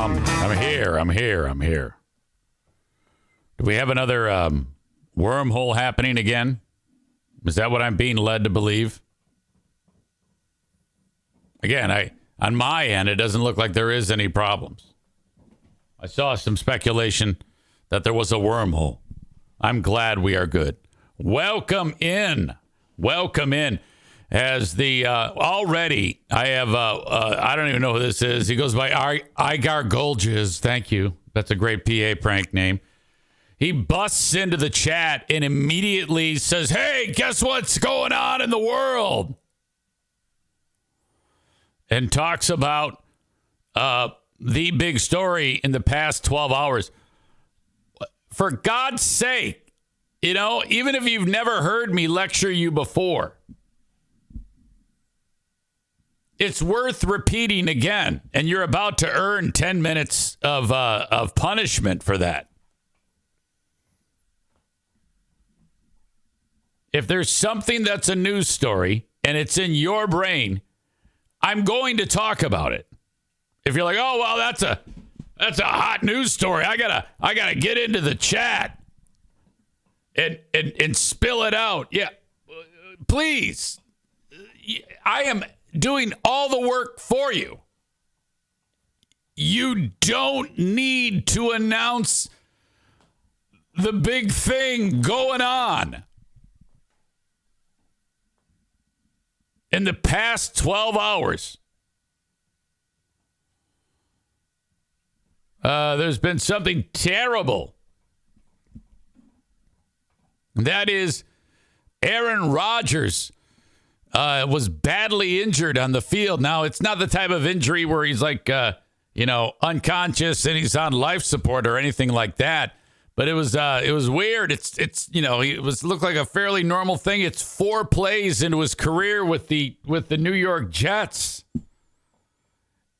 I'm here. Do we have another wormhole happening again? Is that what I'm being led to believe? Again, on my end, it doesn't look like there is any problems. I saw some speculation that there was a wormhole. I'm glad we are good. Welcome in. As the already, I have, I don't even know who this is. He goes by Igar Golges. Thank you. That's a great PA prank name. He busts into the chat and immediately says, hey, guess what's going on in the world? And talks about the big story in the past 12 hours. For God's sake, even if you've never heard me lecture you before, it's worth repeating again, and you're about to earn 10 minutes of punishment for that. If there's something that's a news story and it's in your brain, I'm going to talk about it. If you're like, oh well, that's a hot news story, I gotta get into the chat and spill it out. Yeah, please. I am doing all the work for you. You don't need to announce the big thing going on. In the past 12 hours, there's been something terrible. That is, Aaron Rodgers was badly injured on the field. Now, it's not the type of injury where he's like, unconscious and he's on life support or anything like that. But it was weird. It looked like a fairly normal thing. It's 4 plays into his career with the New York Jets,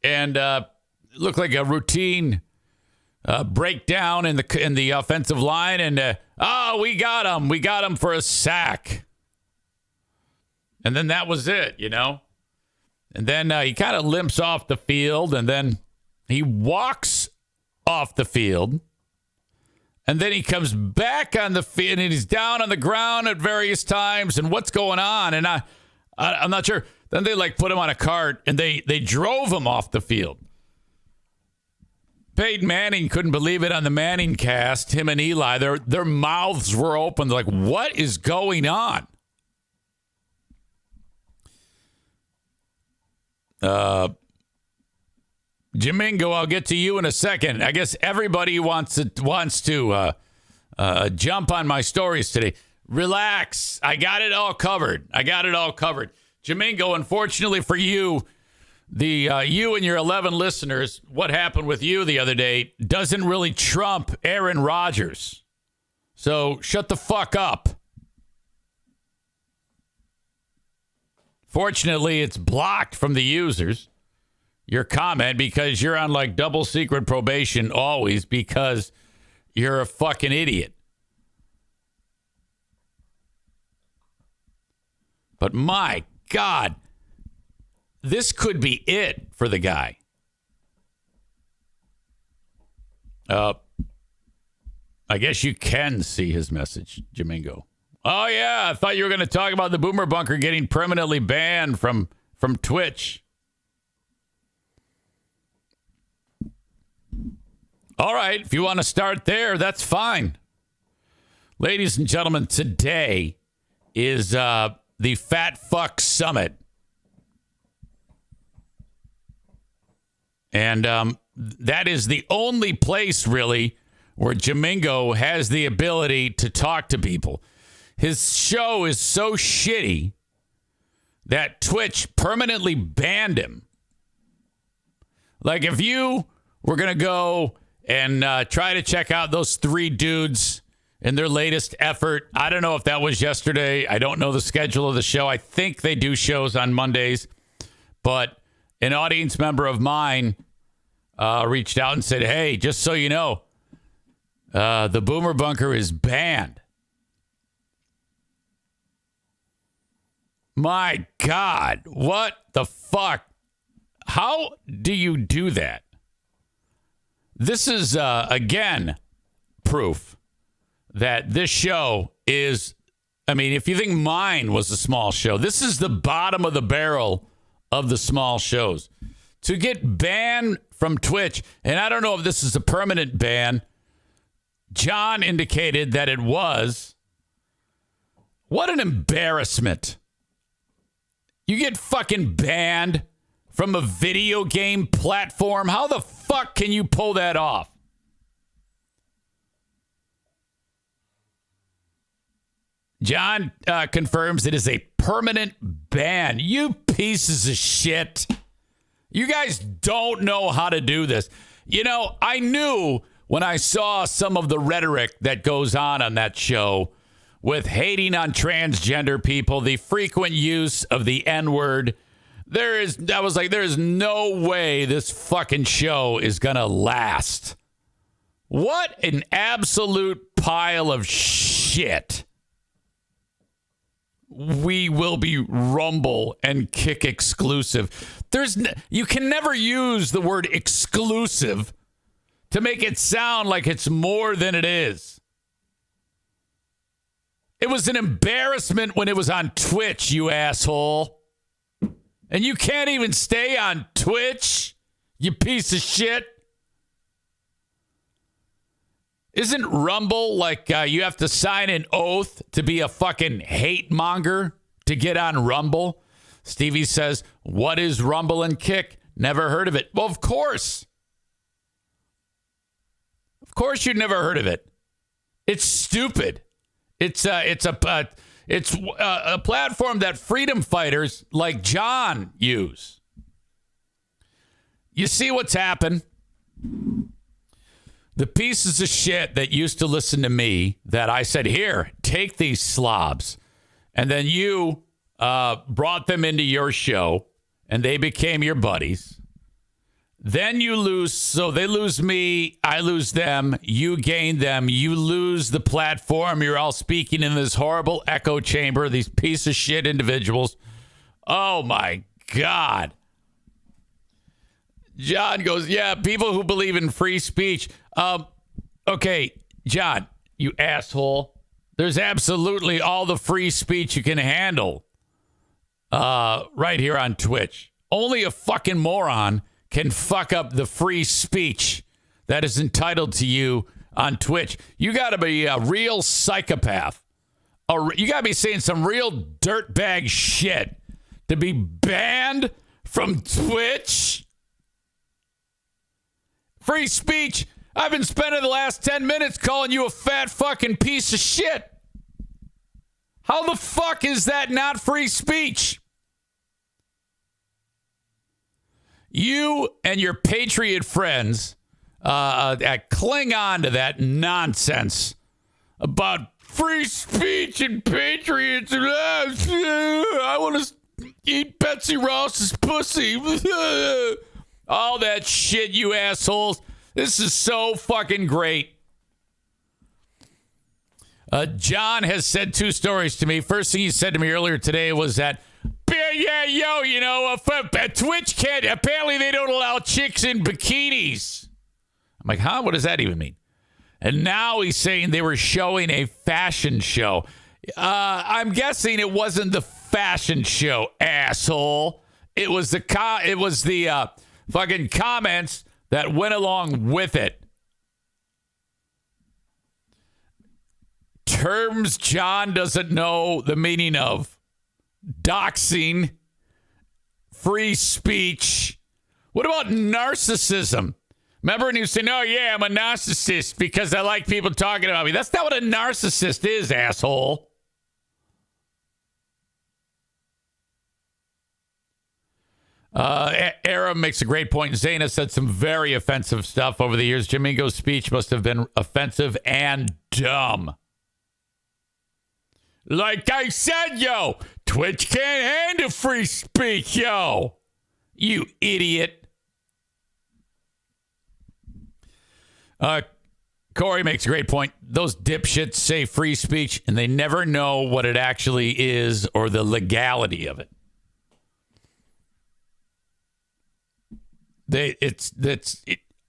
and it looked like a routine breakdown in the offensive line. And we got him for a sack, and then that was it, And then he kind of limps off the field, and then he walks off the field. And then he comes back on the field, and he's down on the ground at various times. And what's going on? And I'm not sure. Then they put him on a cart, and they drove him off the field. Peyton Manning couldn't believe it on the Manning cast. Him and Eli, their mouths were open. They're like, what is going on? Jamingo, I'll get to you in a second. I guess everybody wants to jump on my stories today. Relax. I got it all covered. Jamingo, unfortunately for you, you and your 11 listeners, what happened with you the other day doesn't really trump Aaron Rodgers. So shut the fuck up. Fortunately, it's blocked from the users. Your comment, because you're on double secret probation always, because you're a fucking idiot. But my God, this could be it for the guy. I guess you can see his message, Jamingo. Oh yeah, I thought you were going to talk about the Boomer Bunker getting permanently banned from Twitch. All right, if you want to start there, that's fine. Ladies and gentlemen, today is the Fat Fuck Summit. And that is the only place, really, where Jamingo has the ability to talk to people. His show is so shitty that Twitch permanently banned him. If you were going to go and try to check out those 3 dudes in their latest effort. I don't know if that was yesterday. I don't know the schedule of the show. I think they do shows on Mondays. But an audience member of mine reached out and said, hey, just so you know, the Boomer Bunker is banned. My God, what the fuck? How do you do that? This is, again, proof that this show is, I mean, if you think mine was a small show, this is the bottom of the barrel of the small shows. To get banned from Twitch, and I don't know if this is a permanent ban, John indicated that it was. What an embarrassment. You get fucking banned from a video game platform. How the fuck can you pull that off? John confirms it is a permanent ban. You pieces of shit. You guys don't know how to do this. You know, I knew when I saw some of the rhetoric that goes on that show with hating on transgender people, the frequent use of the N-word. I was like, there is no way this fucking show is going to last. What an absolute pile of shit. We will be Rumble and Kick exclusive. You can never use the word exclusive to make it sound like it's more than it is. It was an embarrassment when it was on Twitch, you asshole. And you can't even stay on Twitch, you piece of shit. Isn't Rumble like you have to sign an oath to be a fucking hate monger to get on Rumble? Stevie says, what is Rumble and Kick? Never heard of it. Well, of course. Of course you've never heard of it. It's stupid. It's a platform that freedom fighters like John use. You see what's happened? The pieces of shit that used to listen to me that I said, here, take these slobs. And then you brought them into your show and they became your buddies. Then you lose. So they lose me. I lose them. You gain them. You lose the platform. You're all speaking in this horrible echo chamber. These piece of shit individuals. Oh, my God. John goes, yeah, people who believe in free speech. Okay, John, you asshole. There's absolutely all the free speech you can handle right here on Twitch. Only a fucking moron can fuck up the free speech that is entitled to you on Twitch. You got to be a real psychopath. You got to be saying some real dirtbag shit to be banned from Twitch. Free speech. I've been spending the last 10 minutes calling you a fat fucking piece of shit. How the fuck is that not free speech? You and your patriot friends cling on to that nonsense about free speech and patriots. And, I want to eat Betsy Ross's pussy. All that shit, you assholes. This is so fucking great. John has said two stories to me. First thing he said to me earlier today was that, Twitch can't, apparently they don't allow chicks in bikinis. I'm like, huh? What does that even mean? And now he's saying they were showing a fashion show. I'm guessing it wasn't the fashion show, asshole. It was the fucking comments that went along with it. Terms John doesn't know the meaning of. Doxing, free speech. What about narcissism? Remember when you say, oh, yeah, I'm a narcissist because I like people talking about me. That's not what a narcissist is, asshole. Aram makes a great point. Zane has said some very offensive stuff over the years. Jamingo's speech must have been offensive and dumb. Like I said, yo, Twitch can't handle free speech, yo. You idiot. Corey makes a great point. Those dipshits say free speech, and they never know what it actually is or the legality of it.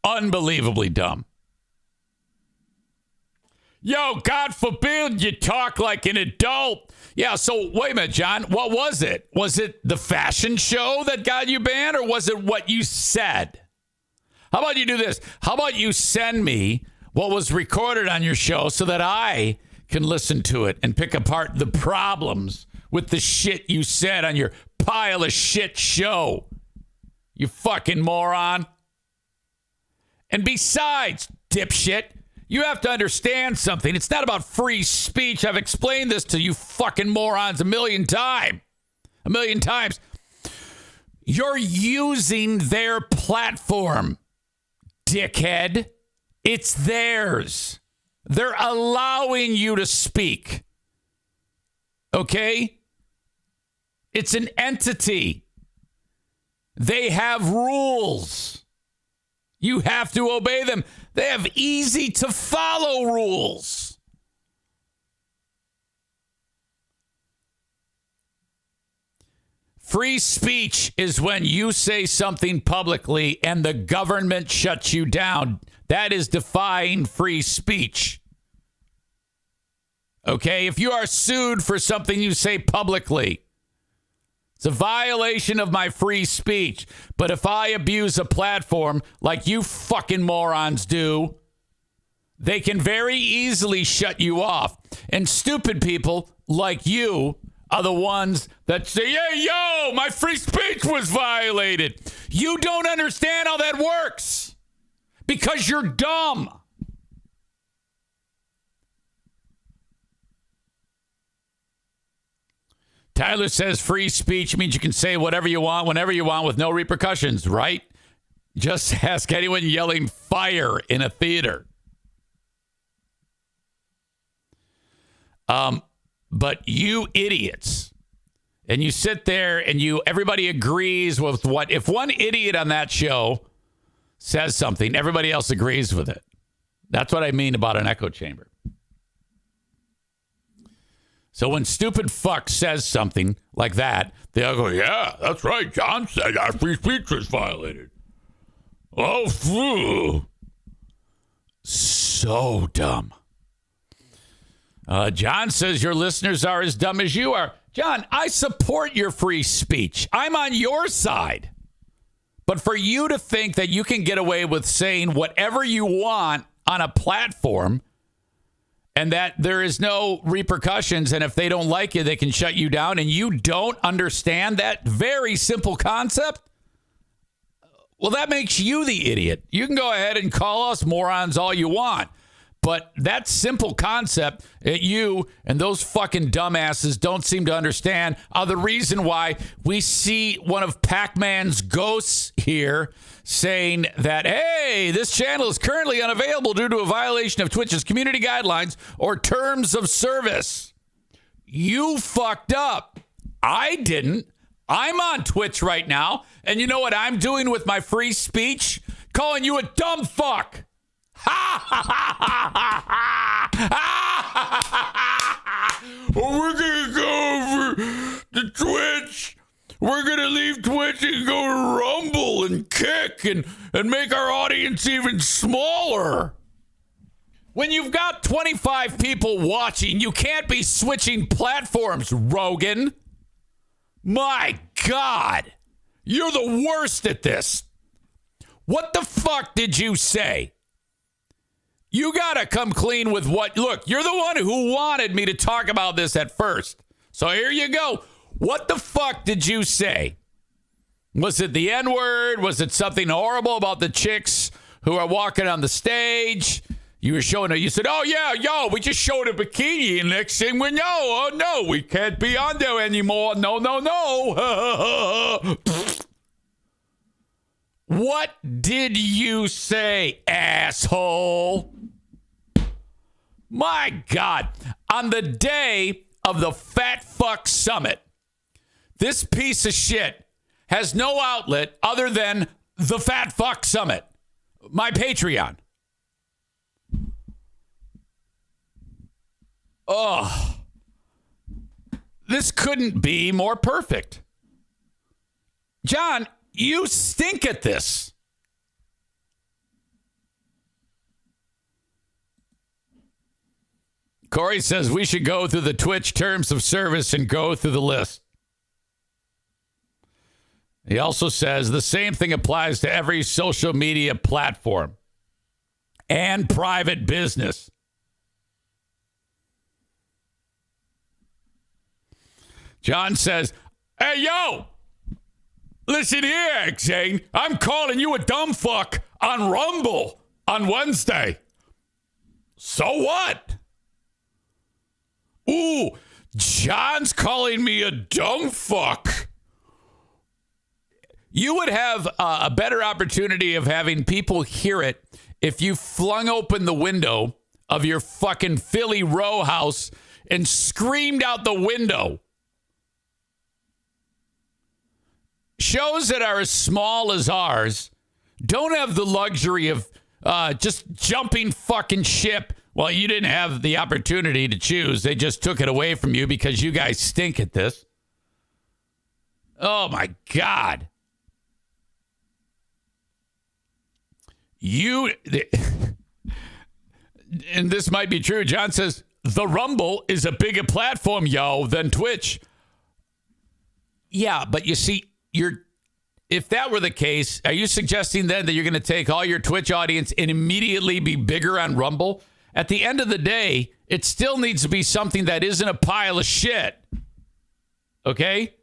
unbelievably dumb. Yo, God forbid you talk like an adult. Yeah, so wait a minute, John. What was it? Was it the fashion show that got you banned, or was it what you said? How about you do this? How about you send me what was recorded on your show so that I can listen to it and pick apart the problems with the shit you said on your pile of shit show? You fucking moron. And besides, dipshit, you have to understand something. It's not about free speech. I've explained this to you fucking morons a million times. You're using their platform, dickhead. It's theirs. They're allowing you to speak. Okay? It's an entity. They have rules. You have to obey them. They have easy to follow rules. Free speech is when you say something publicly and the government shuts you down. That is defying free speech. Okay? If you are sued for something you say publicly, it's a violation of my free speech. But if I abuse a platform like you fucking morons do, they can very easily shut you off. And stupid people like you are the ones that say, hey, yo, my free speech was violated. You don't understand how that works because you're dumb. Tyler says free speech means you can say whatever you want, whenever you want, with no repercussions, right? Just ask anyone yelling fire in a theater. But you idiots, and you sit there and everybody agrees with what, if one idiot on that show says something, everybody else agrees with it. That's what I mean about an echo chamber. So when stupid fuck says something like that, they all go, yeah, that's right. John said our free speech was violated. Oh, phew. So dumb. John says your listeners are as dumb as you are. John, I support your free speech. I'm on your side. But for you to think that you can get away with saying whatever you want on a platform and that there is no repercussions, and if they don't like you, they can shut you down, and you don't understand that very simple concept, well, that makes you the idiot. You can go ahead and call us morons all you want, but that simple concept that you and those fucking dumbasses don't seem to understand are the reason why we see one of Pac-Man's ghosts here saying that, hey, this channel is currently unavailable due to a violation of Twitch's community guidelines or terms of service. You fucked up. I didn't. I'm on Twitch right now, and you know what I'm doing with my free speech? Calling you a dumb fuck. Ha ha ha ha ha ha. We're gonna go over to Twitch. We're going to leave Twitch and go to Rumble and Kick and make our audience even smaller. When you've got 25 people watching, you can't be switching platforms, Rogan. My God. You're the worst at this. What the fuck did you say? You got to come clean with what... Look, you're the one who wanted me to talk about this at first. So here you go. What the fuck did you say? Was it the N-word? Was it something horrible about the chicks who are walking on the stage? You were showing it. You said, oh, yeah, yo, we just showed a bikini. And next thing we know, oh, no, we can't be on there anymore. No, no, no. What did you say, asshole? My God. On the day of the Fat Fuck Summit, this piece of shit has no outlet other than the Fat Fuck Summit, my Patreon. Oh, this couldn't be more perfect. John, you stink at this. Corey says we should go through the Twitch terms of service and go through the list. He also says the same thing applies to every social media platform and private business. John says, hey, yo, listen here, Zane. I'm calling you a dumb fuck on Rumble on Wednesday. So what? Ooh, John's calling me a dumb fuck. You would have a better opportunity of having people hear it if you flung open the window of your fucking Philly row house and screamed out the window. Shows that are as small as ours don't have the luxury of just jumping fucking ship. Well, you didn't have the opportunity to choose. They just took it away from you because you guys stink at this. Oh, my God. And this might be true. John says, the Rumble is a bigger platform, yo, than Twitch. Yeah, but you see, if that were the case, are you suggesting then that you're going to take all your Twitch audience and immediately be bigger on Rumble? At the end of the day, it still needs to be something that isn't a pile of shit. Okay?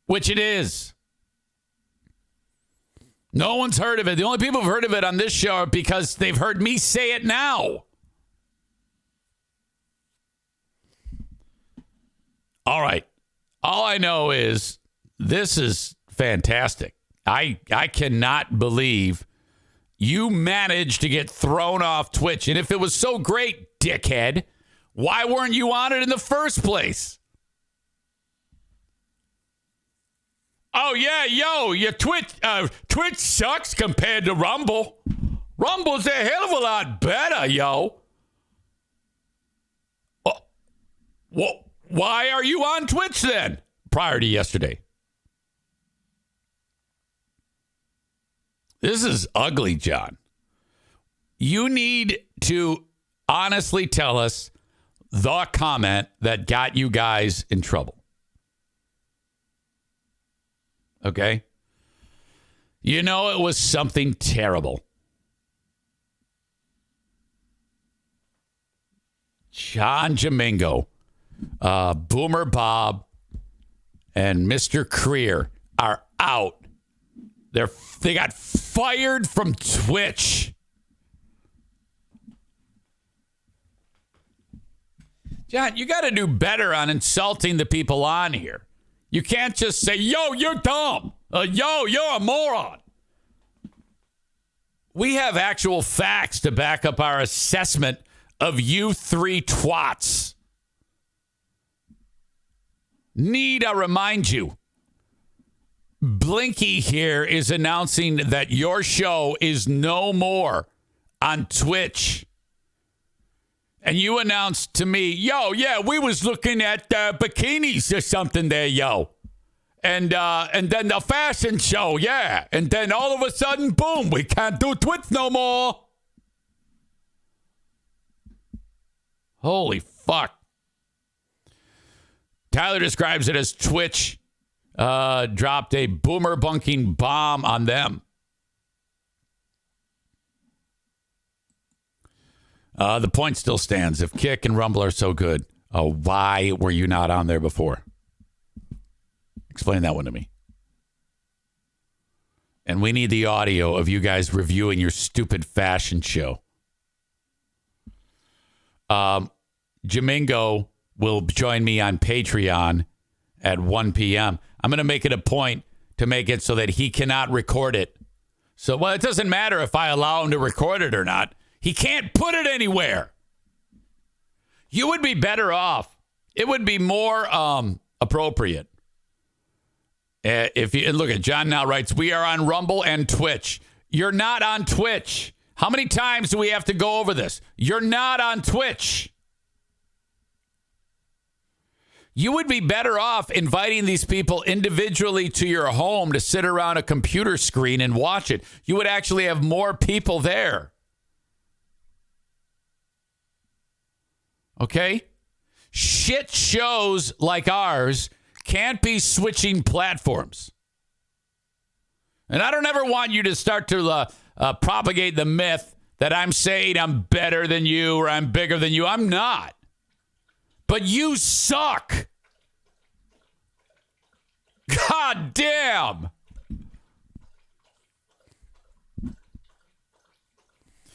Which it is. No one's heard of it. The only people who've heard of it on this show are because they've heard me say it now. All right. All I know is this is fantastic. I cannot believe you managed to get thrown off Twitch. And if it was so great, dickhead, why weren't you on it in the first place? Oh, yeah, yo, your Twitch sucks compared to Rumble. Rumble's a hell of a lot better, yo. Well, why are you on Twitch then prior to yesterday? This is ugly, John. You need to honestly tell us the comment that got you guys in trouble. Okay? You know it was something terrible. John Jamingo, Boomer Bob, and Mr. Creer are out. They got fired from Twitch. John, you got to do better on insulting the people on here. You can't just say, yo, you're dumb. Yo, you're a moron. We have actual facts to back up our assessment of you three twats. Need I remind you, Blinky here is announcing that your show is no more on Twitch. And you announced to me, yo, yeah, we was looking at bikinis or something there, yo. And then the fashion show, yeah. And then all of a sudden, boom, we can't do Twitch no more. Holy fuck. Tyler describes it as Twitch dropped a boomer bunking bomb on them. The point still stands. If Kick and Rumble are so good, why were you not on there before? Explain that one to me. And we need the audio of you guys reviewing your stupid fashion show. Jamingo will join me on Patreon at 1 p.m. I'm going to make it a point to make it so that he cannot record it. So, well, it doesn't matter if I allow him to record it or not. He can't put it anywhere. You would be better off. It would be more appropriate. If you look at John now writes, we are on Rumble and Twitch. You're not on Twitch. How many times do we have to go over this? You're not on Twitch. You would be better off inviting these people individually to your home to sit around a computer screen and watch it. You would actually have more people there. Okay? Shit shows like ours can't be switching platforms. And I don't ever want you to start to propagate the myth that I'm saying I'm better than you or I'm bigger than you. I'm not. But you suck. God damn.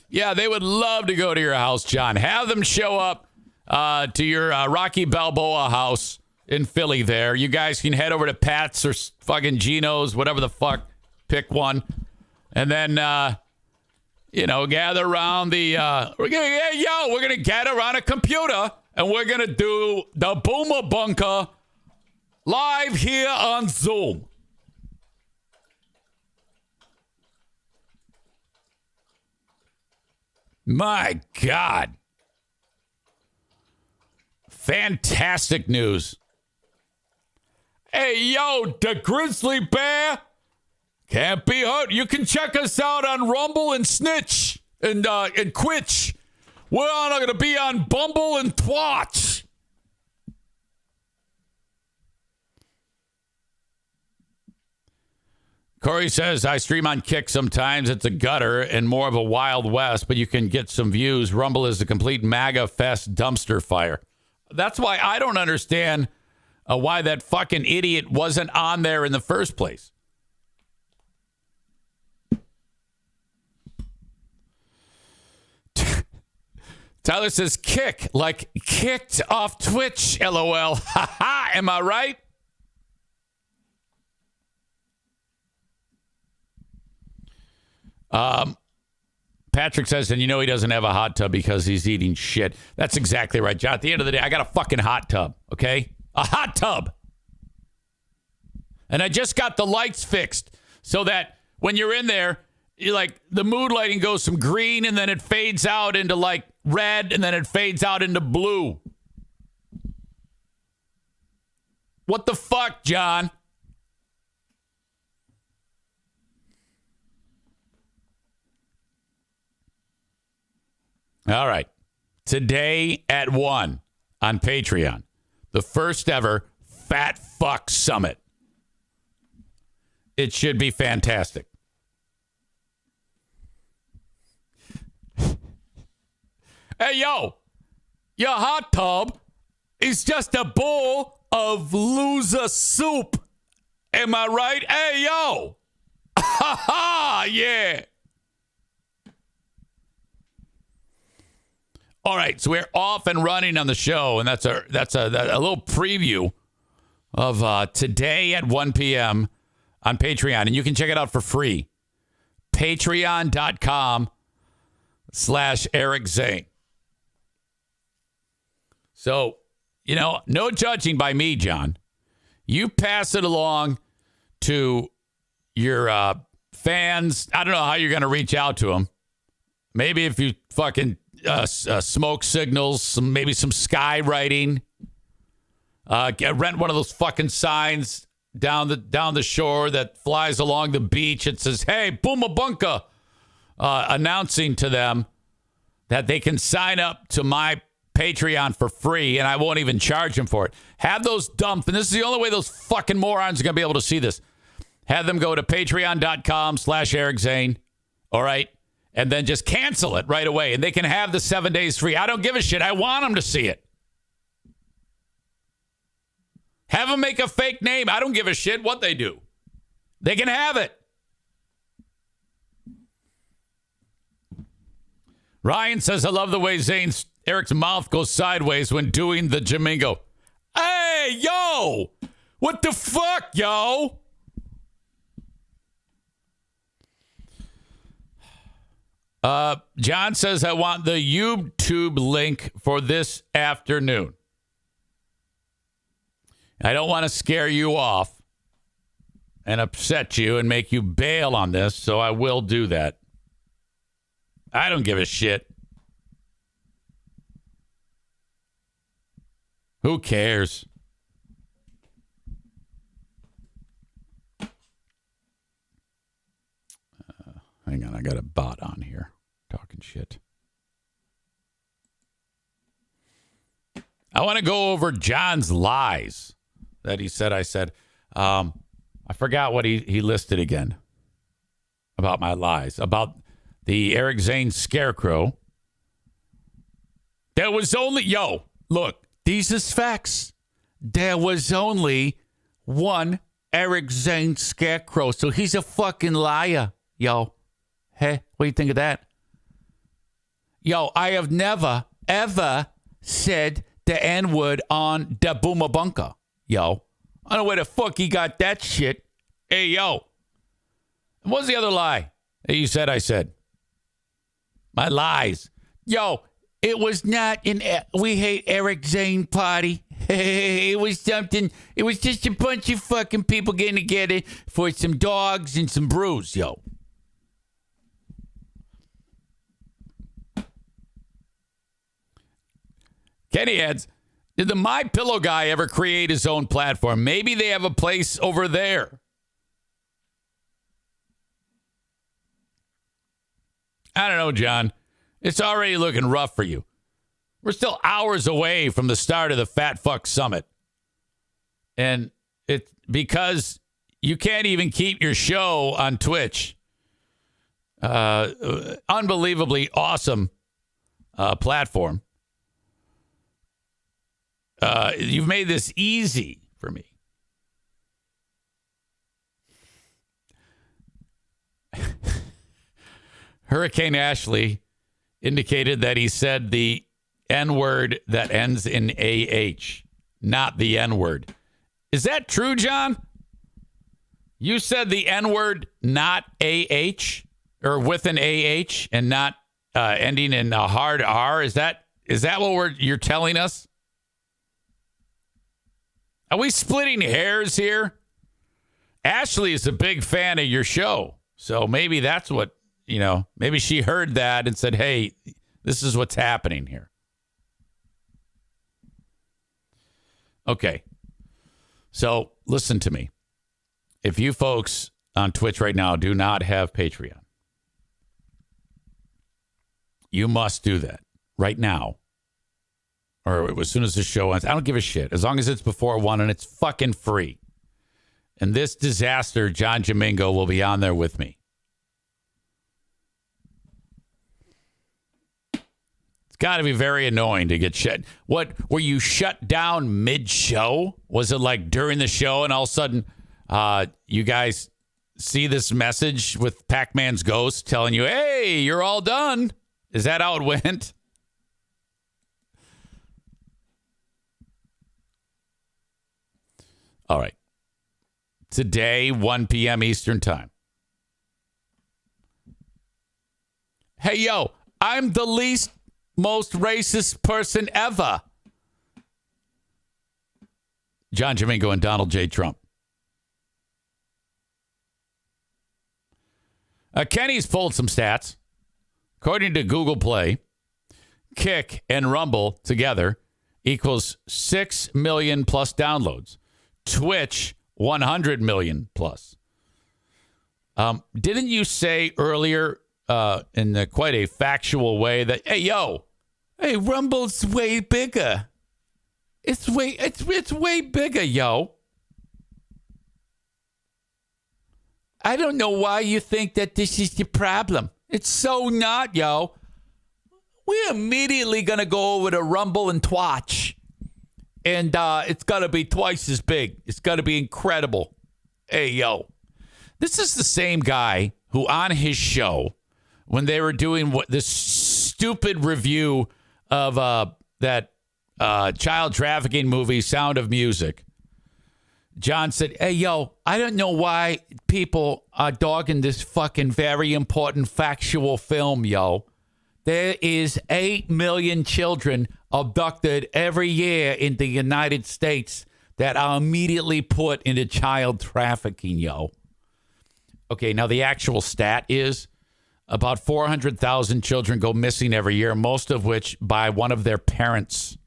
Yeah, they would love to go to your house, John. Have them show up to your Rocky Balboa house in Philly there. You guys can head over to Pat's or fucking Gino's, whatever the fuck. Pick one. And then, gather around we're going to gather around a computer and we're going to do the Boomer Bunker live here on Zoom. My God. Fantastic news. Hey, yo, the grizzly bear can't be hurt. You can check us out on Rumble and Snitch and Quitch. We're going to be on Bumble and Twatch. Corey says, I stream on Kick sometimes. It's a gutter and more of a Wild West, but you can get some views. Rumble is a complete MAGA fest dumpster fire. That's why I don't understand why that fucking idiot wasn't on there in the first place. Tyler says, kick, like kicked off Twitch, LOL. Ha ha, am I right? Patrick says, and he doesn't have a hot tub because he's eating shit. That's exactly right, John. At the end of the day, I got a fucking hot tub, okay? A hot tub. And I just got the lights fixed so that when you're in there, the mood lighting goes from green and then it fades out into red and then it fades out into blue. What the fuck, John? All right. Today at 1 on Patreon, the first ever Fat Fuck Summit. It should be fantastic. Hey, yo, your hot tub is just a bowl of loser soup. Am I right? Hey, yo. Ha ha, yeah. All right, so we're off and running on the show, and that's a little preview of today at 1 p.m. on Patreon, and you can check it out for free. Patreon.com/Eric Zane. So, no judging by me, John. You pass it along to your fans. I don't know how you're going to reach out to them. Maybe if you fucking smoke signals, maybe some skywriting. Rent one of those fucking signs down the shore that flies along the beach. It says, "Hey, Boomer Bunker," announcing to them that they can sign up to my Patreon for free, and I won't even charge them for it. Have those dumped, and this is the only way those fucking morons are going to be able to see this. Have them go to patreon.com/Eric Zane, all right? And then just cancel it right away, and they can have the 7 days free. I don't give a shit. I want them to see it. Have them make a fake name. I don't give a shit what they do. They can have it. Ryan says, I love the way Eric's mouth goes sideways when doing the Jamingo. Hey, yo! What the fuck, yo? John says, I want the YouTube link for this afternoon. I don't want to scare you off and upset you and make you bail on this, so I will do that. I don't give a shit. Who cares? Hang on, I got a bot on here talking shit. I want to go over John's lies that he said I said. I forgot what he listed again about my lies. About the Eric Zane scarecrow. There was only... Yo, look, these is facts. There was only one Eric Zane scarecrow. So he's a fucking liar, yo. Hey, what do you think of that? Yo, I have never, ever said the N-word on the Boomer Bunker, yo. I don't know where the fuck he got that shit. Hey, yo. What's the other lie that you said I said? My lies. Yo, it was not an We Hate Eric Zane party. It was something. It was just a bunch of fucking people getting together for some dogs and some brews, yo. Kenny adds, did the My Pillow guy ever create his own platform? Maybe they have a place over there. I don't know, John. It's already looking rough for you. We're still hours away from the start of the Fat Fuck Summit. And it's because you can't even keep your show on Twitch. Unbelievably awesome platform. You've made this easy for me. Hurricane Ashley indicated that he said the N-word that ends in AH, not the N-word. Is that true, John? You said the N-word, not AH, or with an AH, and not ending in a hard R? Is that what you're telling us? Are we splitting hairs here? Ashley is a big fan of your show, so maybe that's what, maybe she heard that and said, hey, this is what's happening here. Okay, so listen to me. If you folks on Twitch right now do not have Patreon, you must do that right now. Or as soon as the show ends. I don't give a shit. As long as it's before 1 and it's fucking free. And this disaster, John Jamingo, will be on there with me. It's got to be very annoying to get shut. What, were you shut down mid-show? Was it like during the show and all of a sudden you guys see this message with Pac-Man's ghost telling you, hey, you're all done? Is that how it went? All right. Today, 1 p.m. Eastern Time. Hey, yo, I'm the least most racist person ever. John Jamingo and Donald J. Trump. Kenny's pulled some stats. According to Google Play, Kick and Rumble together equals 6 million plus downloads. Twitch, 100 million plus. Didn't you say earlier in quite a factual way that, hey, Rumble's way bigger. It's way bigger, yo. I don't know why you think that this is the problem. It's so not, yo. We're immediately going to go over to Rumble and Twitch. And it's got to be twice as big. It's got to be incredible. Hey, yo. This is the same guy who on his show, when they were doing this stupid review of that child trafficking movie, Sound of Music, John said, hey, yo, I don't know why people are dogging this fucking very important factual film, yo. There is 8 million children abducted every year in the United States that are immediately put into child trafficking, yo. Okay, now the actual stat is about 400,000 children go missing every year, most of which by one of their parents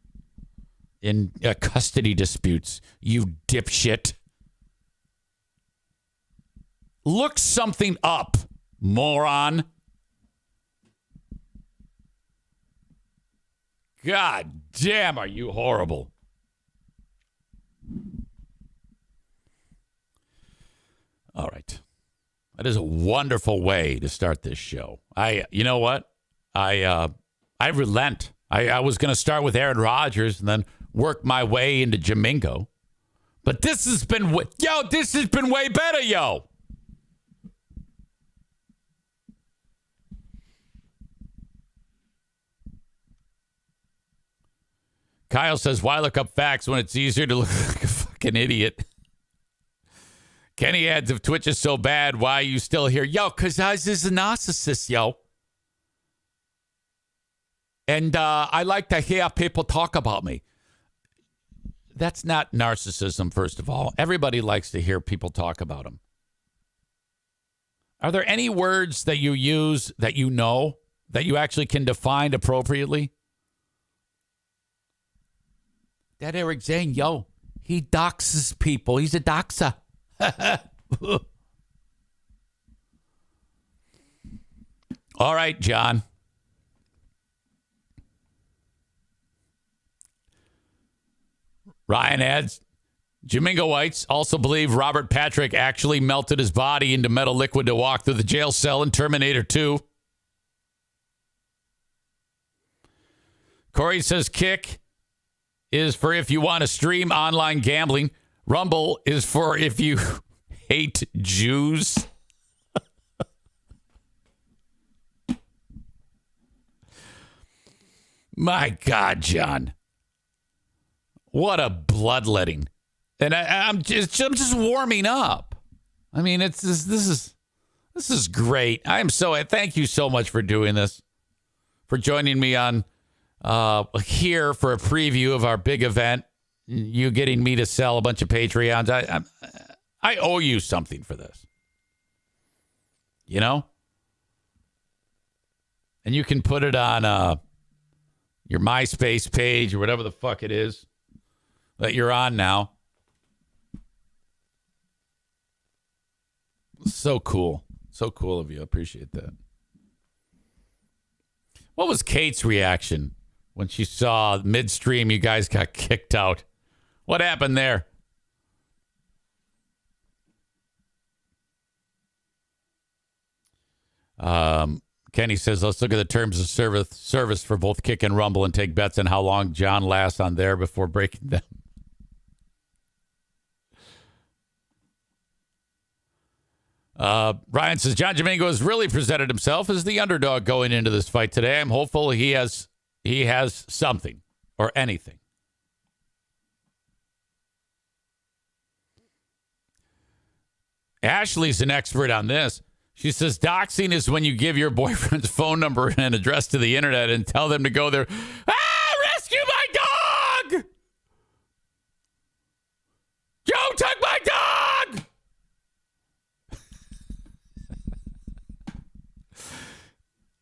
in custody disputes. You dipshit. Look something up, moron. God damn, are you horrible. All right. That is a wonderful way to start this show. You know what? I relent. I was going to start with Aaron Rodgers and then work my way into Jamingo. But this has been way better, yo. Kyle says, why look up facts when it's easier to look like a fucking idiot? Kenny adds, if Twitch is so bad, why are you still here? Yo, because I was a narcissist, yo. And I like to hear people talk about me. That's not narcissism, first of all. Everybody likes to hear people talk about them. Are there any words that you use that you know, that you actually can define appropriately? That Eric Zane, yo, he doxes people. He's a doxer. All right, John. Ryan adds, Jamingo Whites also believe Robert Patrick actually melted his body into metal liquid to walk through the jail cell in Terminator 2. Corey says Kick is for if you want to stream online gambling. Rumble is for if you hate Jews. My God, John. What a bloodletting. And I'm just warming up. I mean, this is great. Thank you so much for doing this, for joining me on here for a preview of our big event. You getting me to sell a bunch of Patreons. I owe you something for this. You know? And you can put it on your MySpace page or whatever the fuck it is that you're on now. So cool. So cool of you. I appreciate that. What was Kate's reaction when she saw midstream you guys got kicked out? What happened there? Kenny says, let's look at the terms of service for both Kick and Rumble and take bets on how long John lasts on there before breaking them. Ryan says, John Jamingo has really presented himself as the underdog going into this fight today. I'm hopeful he has something or anything. Ashley's an expert on this. She says doxing is when you give your boyfriend's phone number and address to the internet and tell them to go there. Rescue my dog! Joe took my dog!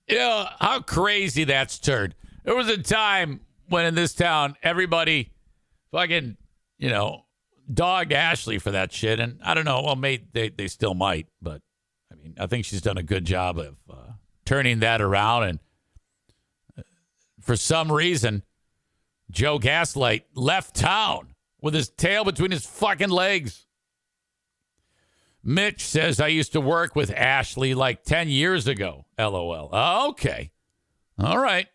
You know, how crazy that's turned. There was a time when in this town, everybody fucking, dogged Ashley for that shit. And I don't know, well, they still might, but I mean, I think she's done a good job of turning that around. And for some reason, Joe Gaslight left town with his tail between his fucking legs. Mitch says, I used to work with Ashley like 10 years ago. LOL. Oh, okay. All right.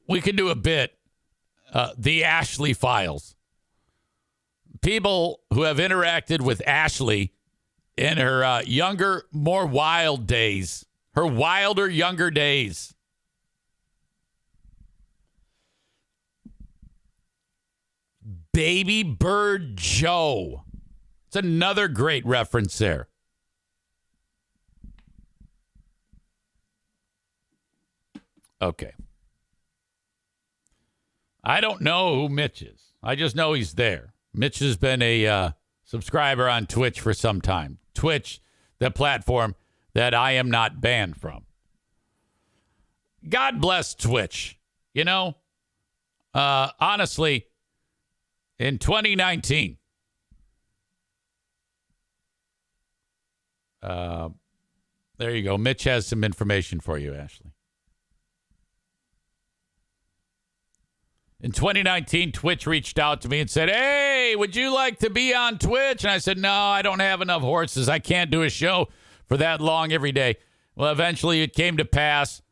We could do a bit. The Ashley Files. People who have interacted with Ashley in her younger, more wild days. Her wilder, younger days. Baby Bird Joe. It's another great reference there. Okay. I don't know who Mitch is. I just know he's there. Mitch has been a subscriber on Twitch for some time. Twitch, the platform that I am not banned from. God bless Twitch. Honestly, in 2019, There you go. Mitch has some information for you, Ashley. In 2019, Twitch reached out to me and said, hey, would you like to be on Twitch? And I said, no, I don't have enough horses. I can't do a show for that long every day. Well, eventually it came to pass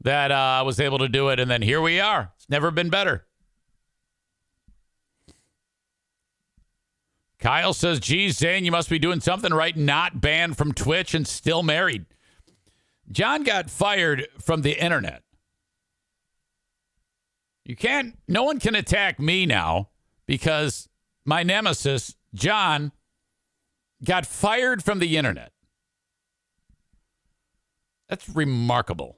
that I was able to do it, and then here we are. It's never been better. Kyle says, geez, Zane, you must be doing something right, not banned from Twitch and still married. John got fired from the internet. No one can attack me now because my nemesis, John, got fired from the internet. That's remarkable.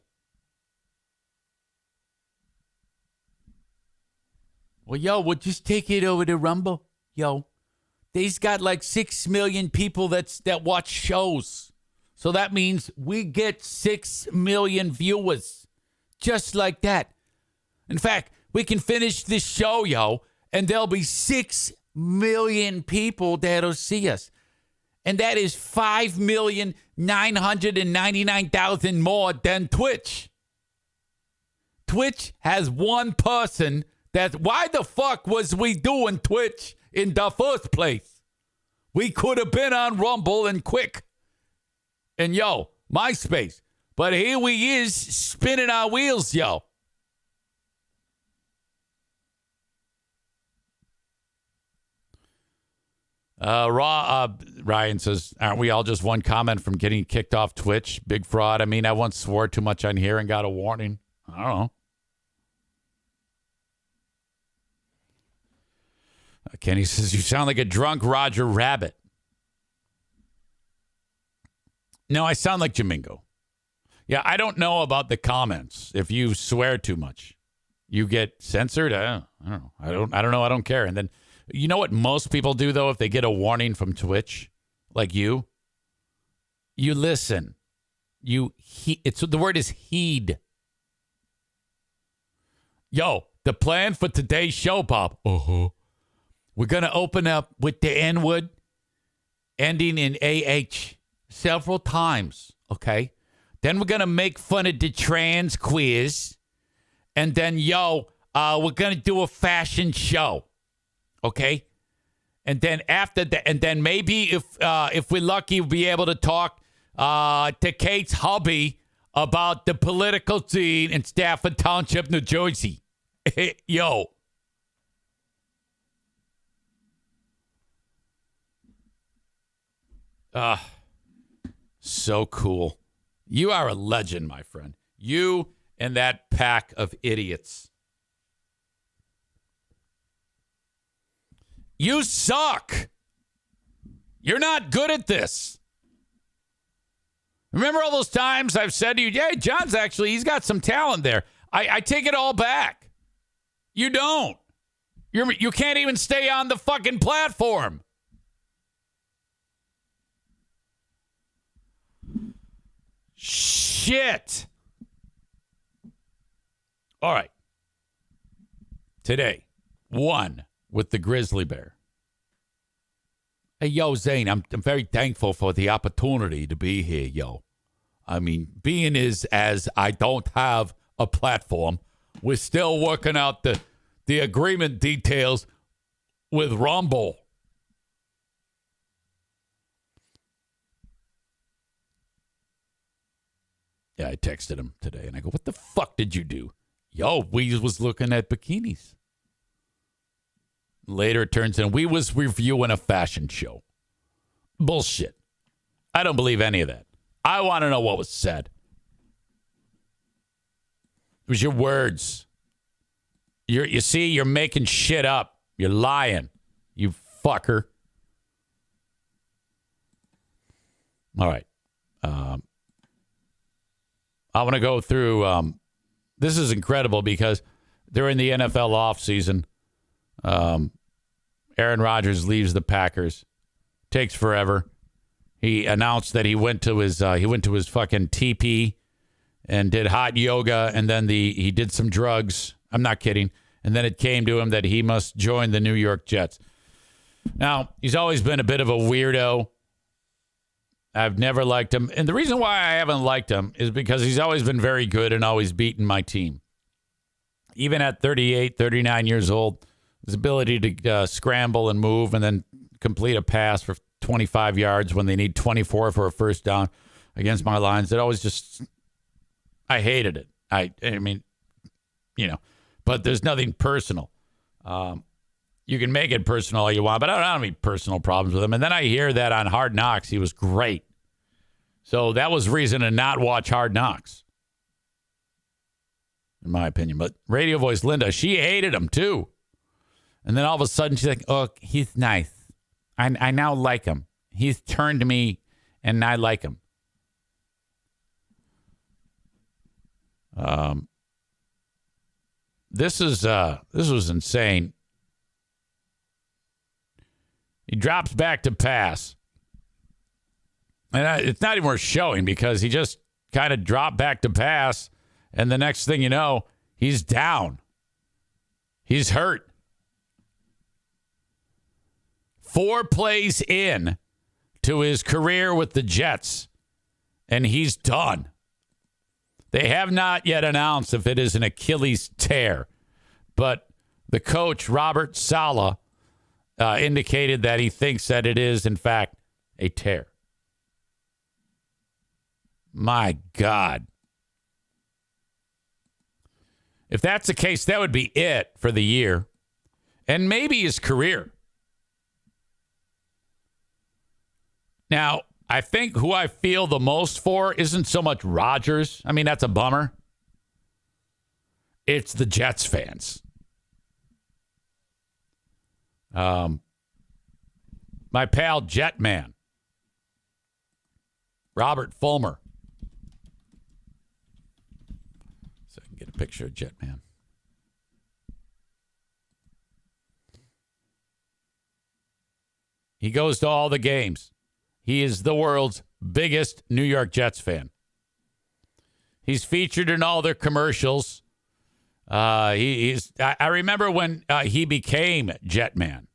Well, we'll just take it over to Rumble. They's got like 6 million people that watch shows. So that means we get 6 million viewers. Just like that. In fact, we can finish this show, and there'll be 6 million people that'll see us. And that is 5,999,000 more than Twitch. Twitch has one person why the fuck was we doing Twitch in the first place? We could have been on Rumble and quick. And MySpace. But here we is spinning our wheels, Ryan says, aren't we all just one comment from getting kicked off Twitch? Big fraud. I mean, I once swore too much on here and got a warning. I don't know. Kenny says, you sound like a drunk Roger Rabbit. No, I sound like Jamingo. Yeah, I don't know about the comments. If you swear too much, you get censored. I don't know. I don't know. I don't care. And then, you know what most people do, though, if they get a warning from Twitch, like you listen. The word is heed. The plan for today's show, Bob. We're going to open up with the N-word ending in AH several times, okay? Then we're going to make fun of the trans quiz. And then, we're going to do a fashion show. Okay, and then after that, and then maybe if we're lucky, we'll be able to talk to Kate's hubby about the political scene in Stafford Township, New Jersey. So cool. You are a legend, my friend. You and that pack of idiots. You suck. You're not good at this. Remember all those times I've said to you, hey, John's he's got some talent there. I take it all back. You don't. You can't even stay on the fucking platform. Shit. All right. Today, one with the grizzly bear. Hey, Zane, I'm very thankful for the opportunity to be here, I mean, being as I don't have a platform, we're still working out the agreement details with Rumble. Yeah, I texted him today, and I go, what the fuck did you do? We was looking at bikinis. Later, it turns in we was reviewing a fashion show. Bullshit. I don't believe any of that. I want to know what was said. It was your words. You see, you're making shit up. You're lying. You fucker. All right. I want to go through. This is incredible because during the NFL offseason, Aaron Rodgers leaves the Packers. Takes forever. He announced that he went to his fucking TP and did hot yoga, and then he did some drugs. I'm not kidding. And then it came to him that he must join the New York Jets. Now, he's always been a bit of a weirdo. I've never liked him. And the reason why I haven't liked him is because he's always been very good and always beaten my team. Even at 38, 39 years old, his ability to scramble and move and then complete a pass for 25 yards when they need 24 for a first down against my lines, it always just, I hated it. I mean, but there's nothing personal. You can make it personal all you want, but I don't have any personal problems with him. And then I hear that on Hard Knocks, he was great. So that was reason to not watch Hard Knocks, in my opinion. But radio voice Linda, she hated him too. And then all of a sudden she's like, oh, he's nice. I now like him. He's turned to me and I like him. This was insane. He drops back to pass. And it's not even worth showing because he just kind of dropped back to pass. And the next thing you know, he's down. He's hurt. 4 plays in to his career with the Jets, and he's done. They have not yet announced if it is an Achilles tear, but the coach, Robert Saleh, indicated that he thinks that it is, in fact, a tear. My God. If that's the case, that would be it for the year and maybe his career. Now, I think who I feel the most for isn't so much Rodgers. I mean, that's a bummer. It's the Jets fans. My pal Jetman, Robert Fulmer. So I can get a picture of Jetman. He goes to all the games. He is the world's biggest New York Jets fan. He's featured in all their commercials. I remember when he became Jetman.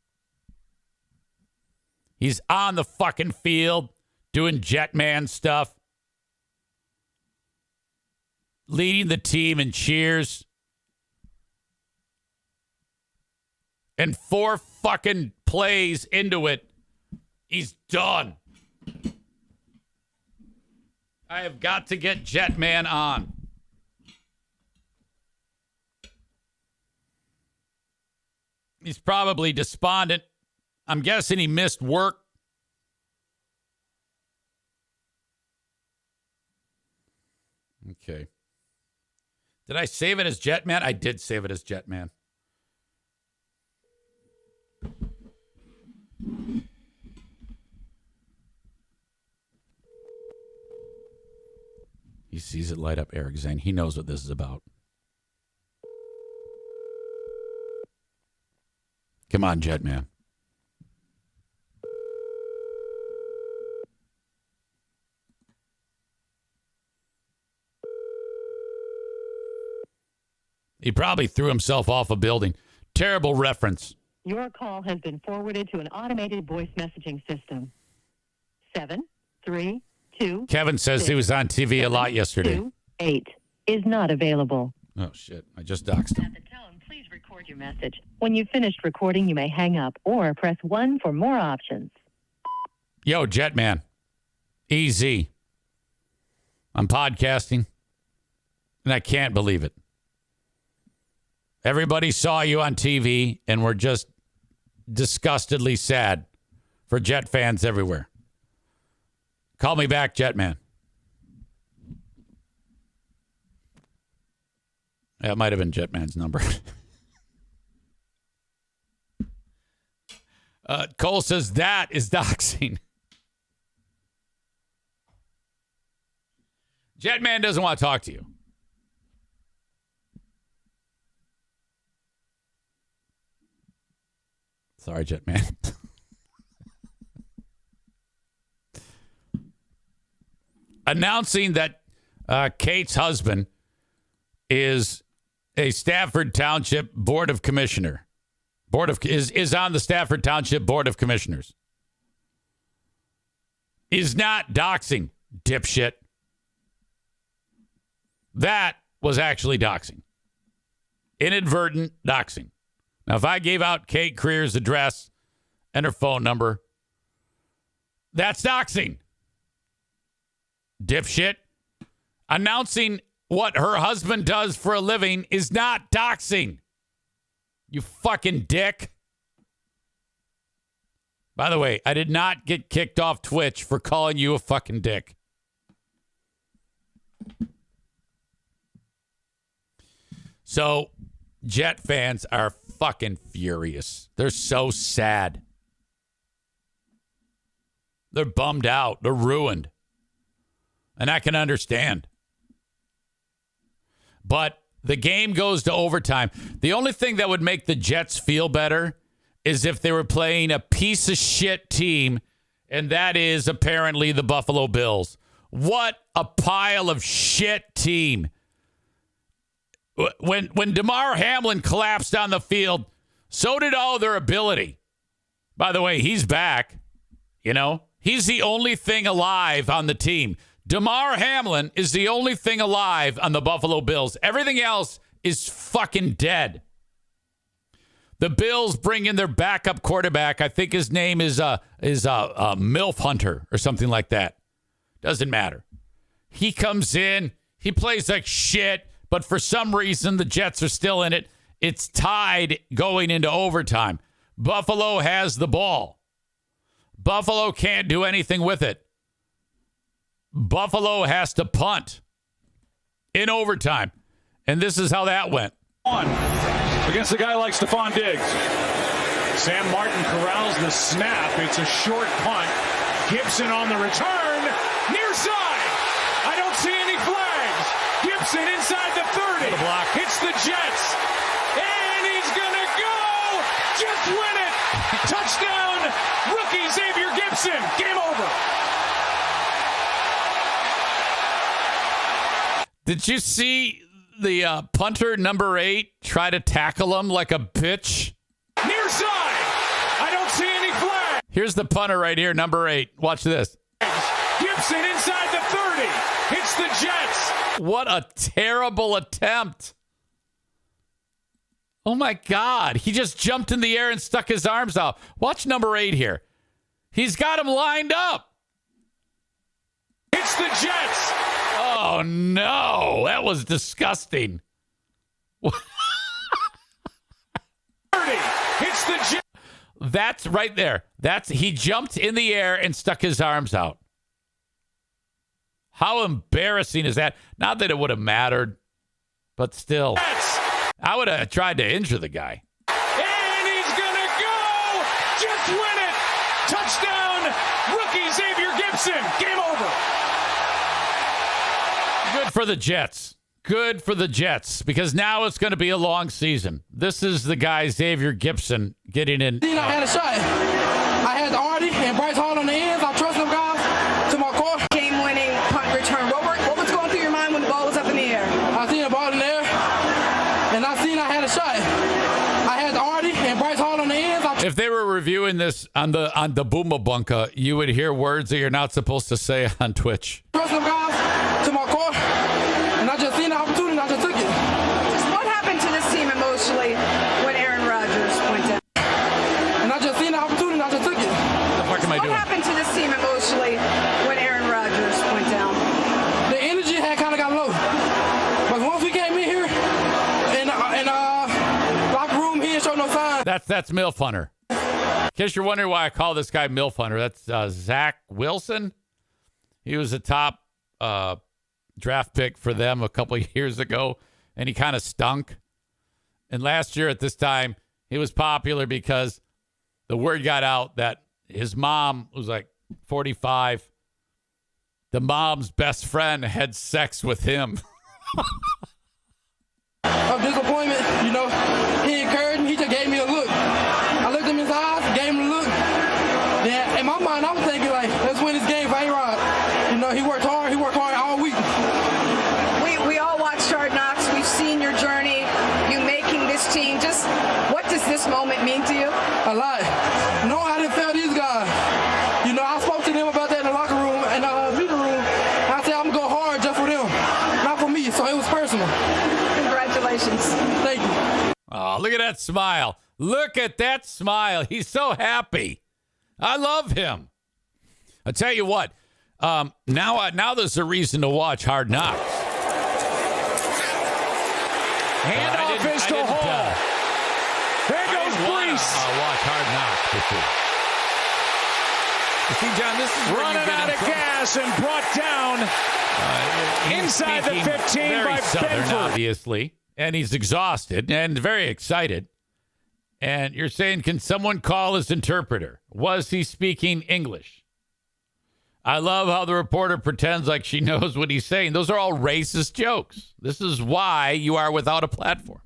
He's on the fucking field doing Jetman stuff, leading the team in cheers. And 4 fucking plays into it, he's done. I have got to get Jetman on. He's probably despondent. I'm guessing he missed work. Okay. Did I save it as Jetman? I did save it as Jetman. He sees it light up Eric Zane. He knows what this is about. Come on, Jetman. He probably threw himself off a building. Terrible reference. Your call has been forwarded to an automated voice messaging system. 732. Kevin says 6, he was on TV a lot yesterday. 8 is not available. Oh, shit. I just doxed him. At the tone, please record your message. When you've finished recording, you may hang up or press 1 for more options. Yo, Jetman. Easy. I'm podcasting, and I can't believe it. Everybody saw you on TV, and we're just disgustedly sad for Jet fans everywhere. Call me back, Jetman. That might have been Jetman's number. Cole says that is doxing. Jetman doesn't want to talk to you. Sorry, Jetman. Announcing that Kate's husband is a Stafford Township Board of Commissioner. Is on the Stafford Township Board of Commissioners. is not doxing, dipshit. That was actually doxing. Inadvertent doxing. Now, if I gave out Kate Creer's address and her phone number, that's doxing. Dipshit. Announcing what her husband does for a living is not doxing. You fucking dick. By the way, I did not get kicked off Twitch for calling you a fucking dick. So, Jet fans are fucking furious. They're so sad. They're bummed out. They're ruined. And I can understand. But the game goes to overtime. The only thing that would make the Jets feel better is if they were playing a piece of shit team, and that is apparently the Buffalo Bills. What a pile of shit team. When Damar Hamlin collapsed on the field, so did all their ability. By the way, he's back. You know, he's the only thing alive on the team. Damar Hamlin is the only thing alive on the Buffalo Bills. Everything else is fucking dead. The Bills bring in their backup quarterback. I think his name is MILF Hunter or something like that. Doesn't matter. He comes in. He plays like shit. But for some reason, the Jets are still in it. It's tied going into overtime. Buffalo has the ball. Buffalo can't do anything with it. Buffalo has to punt in overtime. And this is how that went. Against a guy like Stephon Diggs. Sam Martin corrals the snap. It's a short punt. Gibson on the return. Near side. I don't see any flags. Gibson inside the 30. The block. Hits the Jets. And he's going to go. Just win it. Touchdown. Rookie Xavier Gibson. Game over. Did you see the punter, number 8, try to tackle him like a bitch? Near side. I don't see any flags. Here's the punter right here, number 8. Watch this. Gibson inside the 30. Hits the Jets. What a terrible attempt. Oh, my God. He just jumped in the air and stuck his arms out. Watch number 8 here. He's got him lined up. Hits the Jets. Oh, no. That was disgusting. 30. Hits the Jets. That's right there. He jumped in the air and stuck his arms out. How embarrassing is that? Not that it would have mattered, but still. Jets. I would have tried to injure the guy. And he's going to go. Just win it. Touchdown. Rookie Xavier Gibson. Game over. Good for the Jets. Good for the Jets, because now it's going to be a long season. This is the guy, Xavier Gibson, getting in. I had a shot. I had Artie and Bryce Hall on the ends. I trust them guys to my core. Game-winning punt return. What was going through your mind when the ball was up in the air? I seen the ball in the air, and I had a shot. I had Artie and Bryce Hall on the ends. If they were reviewing this on the Booma Bunka, you would hear words that you're not supposed to say on Twitch. Trust them guys to my core, and I just seen the opportunity and I just took it. What happened to this team emotionally when Aaron Rodgers went down? And I just seen the opportunity and I just took it. What the fuck am I doing? What happened to this team emotionally when Aaron Rodgers went down? The energy had kind of got low. But once we came in here, and locker room, he didn't show no sign. That's MILF Hunter. In case you're wondering why I call this guy MILF Hunter, that's Zach Wilson. He was a top draft pick for them a couple of years ago, and he kind of stunk. And last year at this time, he was popular because the word got out that his mom was like 45. The mom's best friend had sex with him. Of disappointment, he encouraged me. He just gave me a look. I looked him in his eyes, gave him a look. Then in my mind, I was thinking, like, let's win this game for A-Rod. He worked hard. He worked hard all week. We all watched Hard Knocks. We've seen your journey, you making this team. Just what does this moment mean to you? A lot. No, I didn't fail these guys. I spoke to them about that in the locker room. Oh, look at that smile. Look at that smile. He's so happy. I love him. I tell you what. Now there's a reason to watch Hard Knocks. Handoff is to Hall. There goes Brees. Watch Hard Knocks. You see, John, this is running out of gas and brought down inside the 15 by Benford. Obviously, and he's exhausted and very excited. And you're saying, can someone call his interpreter? Was he speaking English? I love how the reporter pretends like she knows what he's saying. Those are all racist jokes. This is why you are without a platform.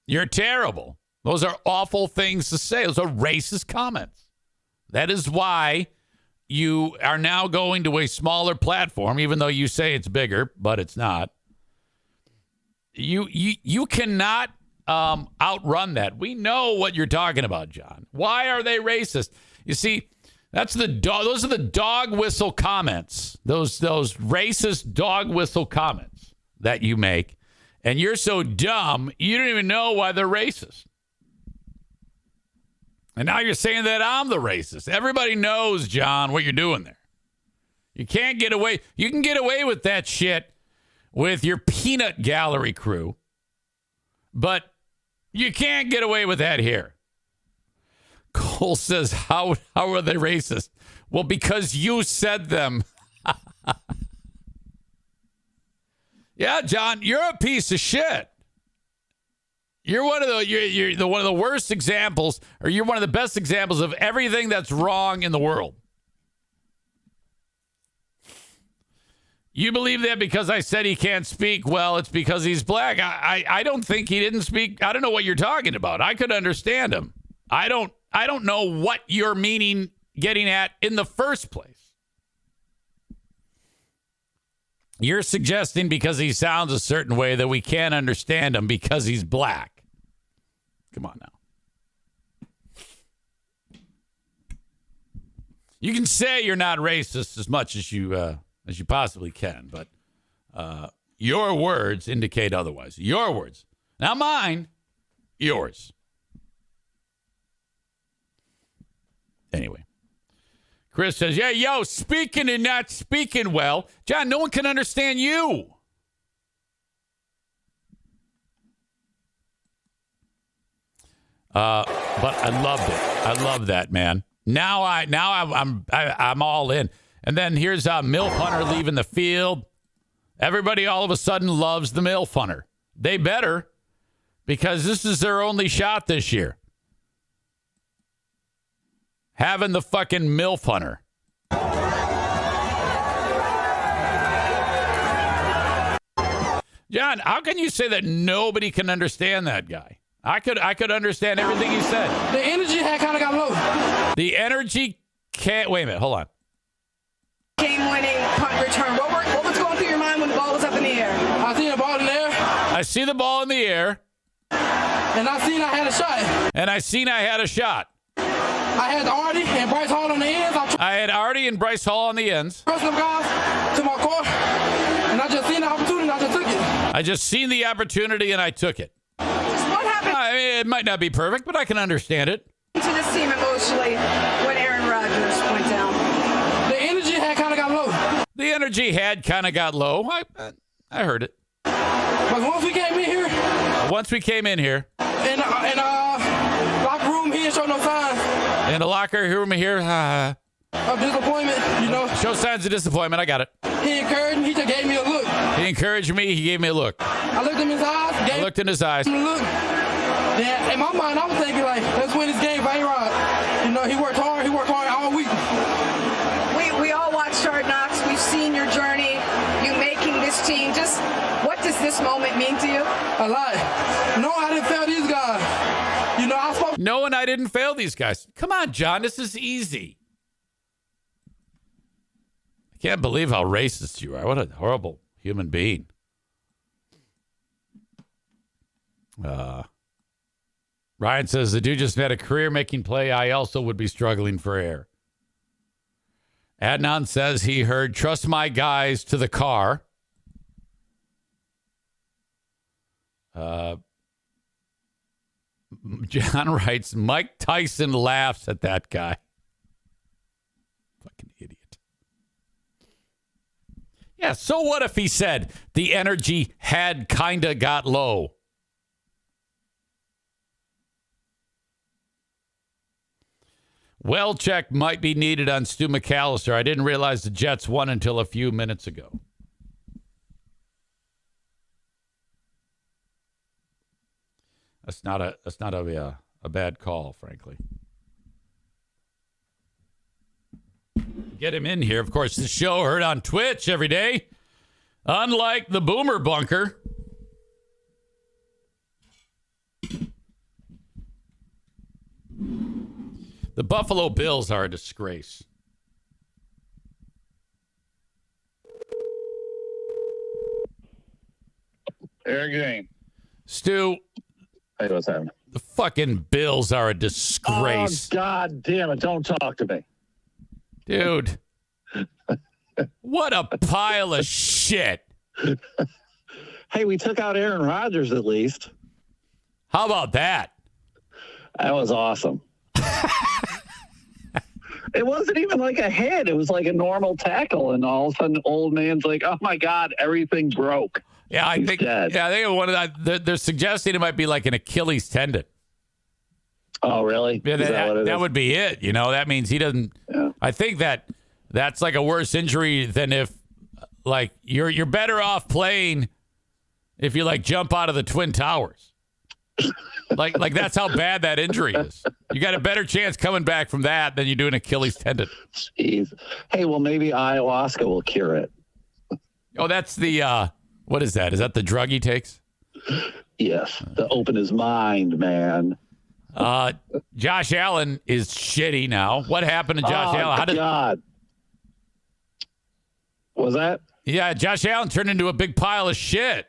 You're terrible. Those are awful things to say. Those are racist comments. That is why you are now going to a smaller platform, even though you say it's bigger, but it's not. You cannot outrun that. We know what you're talking about, John. Why are they racist? You see, those are the dog whistle comments. Those racist dog whistle comments that you make, and you're so dumb you don't even know why they're racist. And now you're saying that I'm the racist. Everybody knows, John, what you're doing there. You can't get away. You can get away with that shit with your peanut gallery crew, but you can't get away with that here. Cole says, how are they racist? Well, because you said them. Yeah, John, you're a piece of shit. You're one of the worst examples, or you're one of the best examples of everything that's wrong in the world. You believe that because I said he can't speak? Well, it's because he's black. I don't think he didn't speak. I don't know what you're talking about. I could understand him. I don't know what you're getting at in the first place. You're suggesting because he sounds a certain way that we can't understand him because he's black. Come on now. You can say you're not racist as much as you possibly can, but your words indicate otherwise. Your words. Not mine. Yours. Anyway. Chris says, yeah, speaking and not speaking well. John, no one can understand you. But I loved it. I love that, man. Now I'm all in. And then here's MILF Hunter leaving the field. Everybody all of a sudden loves the MILF Hunter. They better, because this is their only shot this year. Having the fucking MILF Hunter. John, how can you say that nobody can understand that guy? I could understand everything he said. The energy had kind of got low. The energy can't. Wait a minute. Hold on. Game-winning punt return. What was going through your mind when the ball was up in the air? I seen the ball in the air. I see the ball in the air. And I seen I had a shot. I had Artie and Bryce Hall on the ends. I had Artie and Bryce Hall on the ends. Pressed them guys to my court, and I just seen the opportunity and I just took it. I just seen the opportunity and I took it. What happened I mean, it might not be perfect, but I can understand it. to this team emotionally when Aaron Rodgers went down? The energy had kind of got low. The energy had kind of got low. I heard it. But once we came in here, in locker room, he didn't show no signs. In the locker room here, Of disappointment, show signs of disappointment. I got it. He encouraged me. He just gave me a look. He encouraged me. He gave me a look. I looked in his eyes. I looked in his eyes. Gave him a look. Then in my mind, I was thinking like, let's win this game for A-Rod. He worked hard. He worked hard all week. We all watched Hard Knocks. We've seen your journey, you making this team. Just what does this moment mean to you? A lot. No, I didn't fail these guys. I spoke. No, and I didn't fail these guys. Come on, John. This is easy. I can't believe how racist you are. What a horrible human being. Ryan says, the dude just had a career-making play. I also would be struggling for air. Adnan says he heard, trust my guys to the car. John writes, Mike Tyson laughs at that guy. Fucking idiot. Yeah, so what if he said the energy had kinda got low? Well check might be needed on Stu McCallister. I didn't realize the Jets won until a few minutes ago. That's not a bad call, frankly. Get him in here. Of course, the show heard on Twitch every day. Unlike the Boomer Bunker. The Buffalo Bills are a disgrace. Eric Zane. Stu. Hey, what's happening? The fucking Bills are a disgrace. Oh, God damn it. Don't talk to me. Dude. What a pile of shit. Hey, we took out Aaron Rodgers at least. How about that? That was awesome. It wasn't even like a hit. It was like a normal tackle, and all of a sudden, old man's like, "Oh my God, everything broke." Yeah, I think. Dead. Yeah, I think one of they're suggesting it might be like an Achilles tendon. Oh, really? Yeah, that would be it. You know, that means he doesn't. Yeah. I think that's like a worse injury than if, like, you're better off playing if you like jump out of the Twin Towers. Like that's how bad that injury is. You got a better chance coming back from that than you do an Achilles tendon. Jeez. Hey, well, maybe ayahuasca will cure it. Oh, that's the what is that? Is that the drug he takes? Yes, to open his mind, man. Josh Allen is shitty now. What happened to Josh Allen? How did God? Was that? Yeah, Josh Allen turned into a big pile of shit.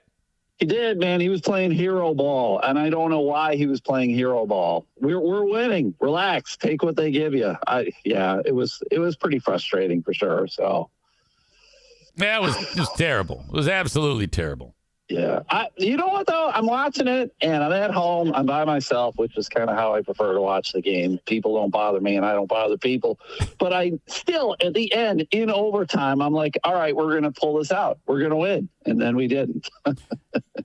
He did, man. He was playing hero ball, and I don't know why he was playing hero ball. We're winning. Relax. Take what they give you. It was pretty frustrating for sure. So, yeah, it was terrible. It was absolutely terrible. Yeah. You know what, though? I'm watching it, and I'm at home. I'm by myself, which is kind of how I prefer to watch the game. People don't bother me, and I don't bother people. But I still, at the end, in overtime, I'm like, all right, we're going to pull this out. We're going to win. And then we didn't.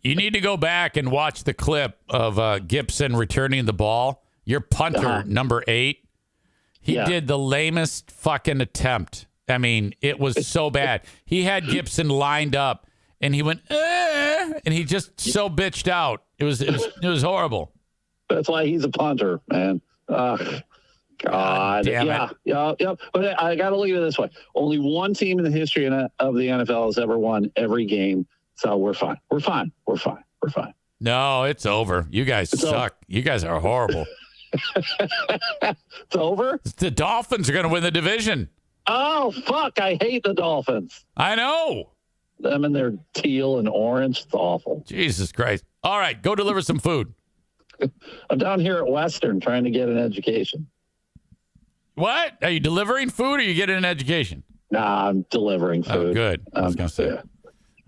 You need to go back and watch the clip of Gibson returning the ball. Your punter, number 8, he did the lamest fucking attempt. I mean, it was so bad. He had Gibson lined up, and he went, and he just so bitched out. It was horrible. That's why he's a punter, man. God damn it. Yeah. But I got to look at it this way. Only one team in the history of the NFL has ever won every game. So we're fine. We're fine. No, it's over. You guys suck. You guys are horrible. It's over? The Dolphins are going to win the division. Oh, fuck. I hate the Dolphins. I know. Them and their teal and orange. It's awful. Jesus Christ. All right, go deliver some food. I'm down here at Western trying to get an education. What? Are you delivering food or are you getting an education? Nah, I'm delivering food. Oh, good. I was going to say. Yeah.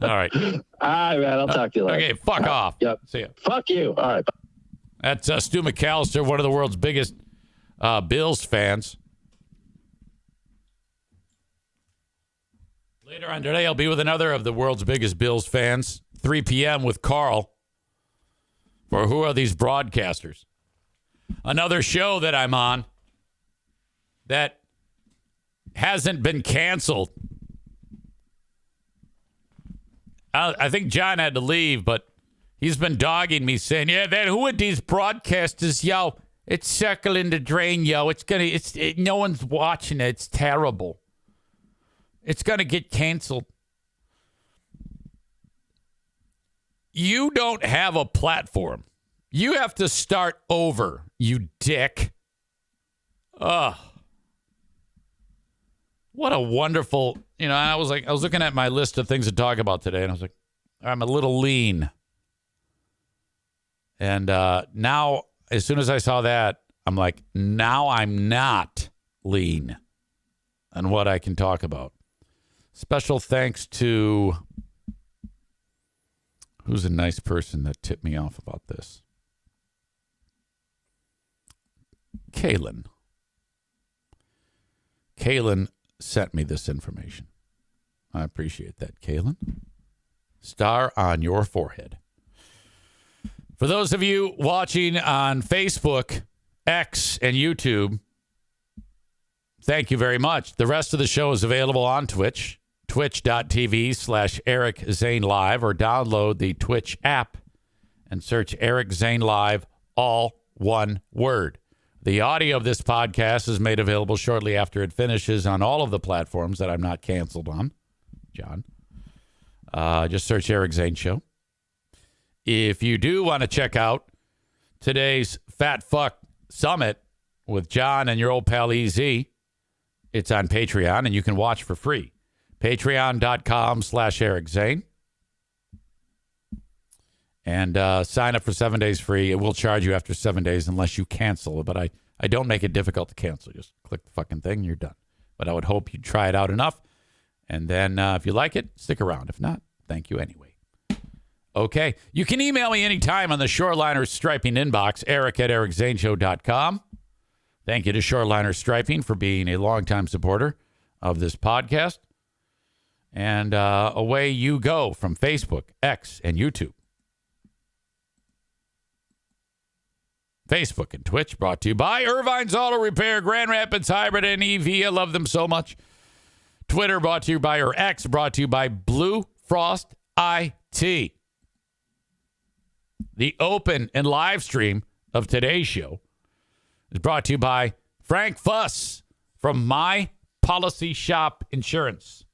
All right. All right, man. I'll talk to you later. Okay, fuck off. Yep. See ya. Fuck you. All right. That's Stu McCallister, one of the world's biggest Bills fans. Later on today, I'll be with another of the world's biggest Bills fans, 3 p.m. with Carl. For Who Are These Broadcasters? Another show that I'm on that hasn't been canceled. I think John had to leave, but he's been dogging me saying, yeah, then who are these broadcasters? Yo, it's circling the drain, yo. No one's watching it. It's terrible. It's going to get canceled. You don't have a platform. You have to start over, you dick. Ugh. What a wonderful, I was looking at my list of things to talk about today, and I was like, I'm a little lean. And now, as soon as I saw that, I'm like, now I'm not lean on what I can talk about. Special thanks to, who's a nice person that tipped me off about this? Kaylin. Kaylin sent me this information. I appreciate that, Kaylin. Star on your forehead. For those of you watching on Facebook, X, and YouTube, thank you very much. The rest of the show is available on Twitch, twitch.tv/Eric Zane Live, or download the Twitch app and search Eric Zane Live, all one word. The audio of this podcast is made available shortly after it finishes on all of the platforms that I'm not canceled on. John. Just search Eric Zane Show. If you do want to check out today's Fat Fuck Summit with John and your old pal EZ, it's on Patreon, and you can watch for free. Patreon.com/Eric Zane. And sign up for 7 days free. It will charge you after 7 days unless you cancel. But I don't make it difficult to cancel. Just click the fucking thing and you're done. But I would hope you'd try it out enough. And then if you like it, stick around. If not, thank you anyway. Okay. You can email me anytime on the Shoreliner Striping inbox, eric@ericzaneshow.com. Thank you to Shoreliner Striping for being a longtime supporter of this podcast. And away you go from Facebook, X, and YouTube. Facebook and Twitch brought to you by Irvine's Auto Repair, Grand Rapids Hybrid, and EV. I love them so much. Twitter brought to you by, or X brought to you by Blue Frost IT. The open and live stream of today's show is brought to you by Frank Fuss from My Policy Shop Insurance.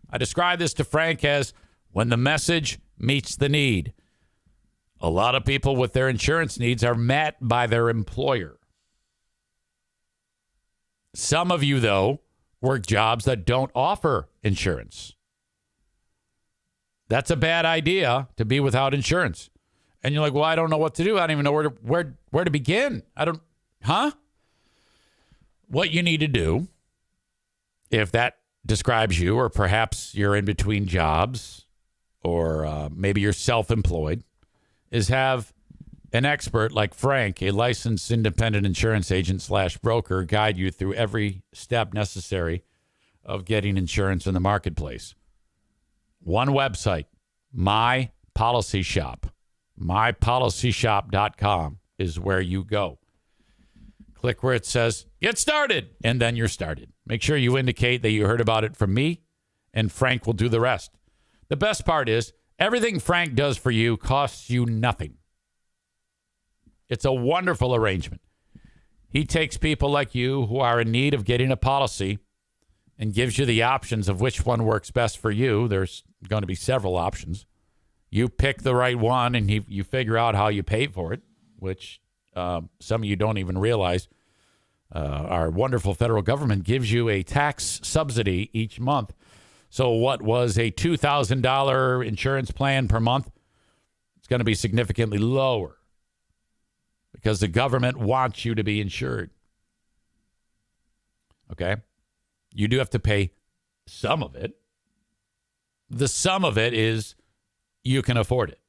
I describe this to Frank as when the message meets the need. A lot of people with their insurance needs are met by their employer. Some of you, though, work jobs that don't offer insurance. That's a bad idea to be without insurance. And you're like, well, I don't know what to do. I don't even know where to begin. What you need to do, if that describes you, or perhaps you're in between jobs, or maybe you're self-employed, is have an expert like Frank, a licensed independent insurance agent / broker, guide you through every step necessary of getting insurance in the marketplace. One website, My Policy Shop. MyPolicyShop.com is where you go. Click where it says, get started, and then you're started. Make sure you indicate that you heard about it from me, and Frank will do the rest. The best part is, everything Frank does for you costs you nothing. It's a wonderful arrangement. He takes people like you who are in need of getting a policy and gives you the options of which one works best for you. There's going to be several options. You pick the right one, and you figure out how you pay for it, which some of you don't even realize. Our wonderful federal government gives you a tax subsidy each month. So what was a $2,000 insurance plan per month? It's going to be significantly lower because the government wants you to be insured. Okay? You do have to pay some of it. The sum of it is you can afford it.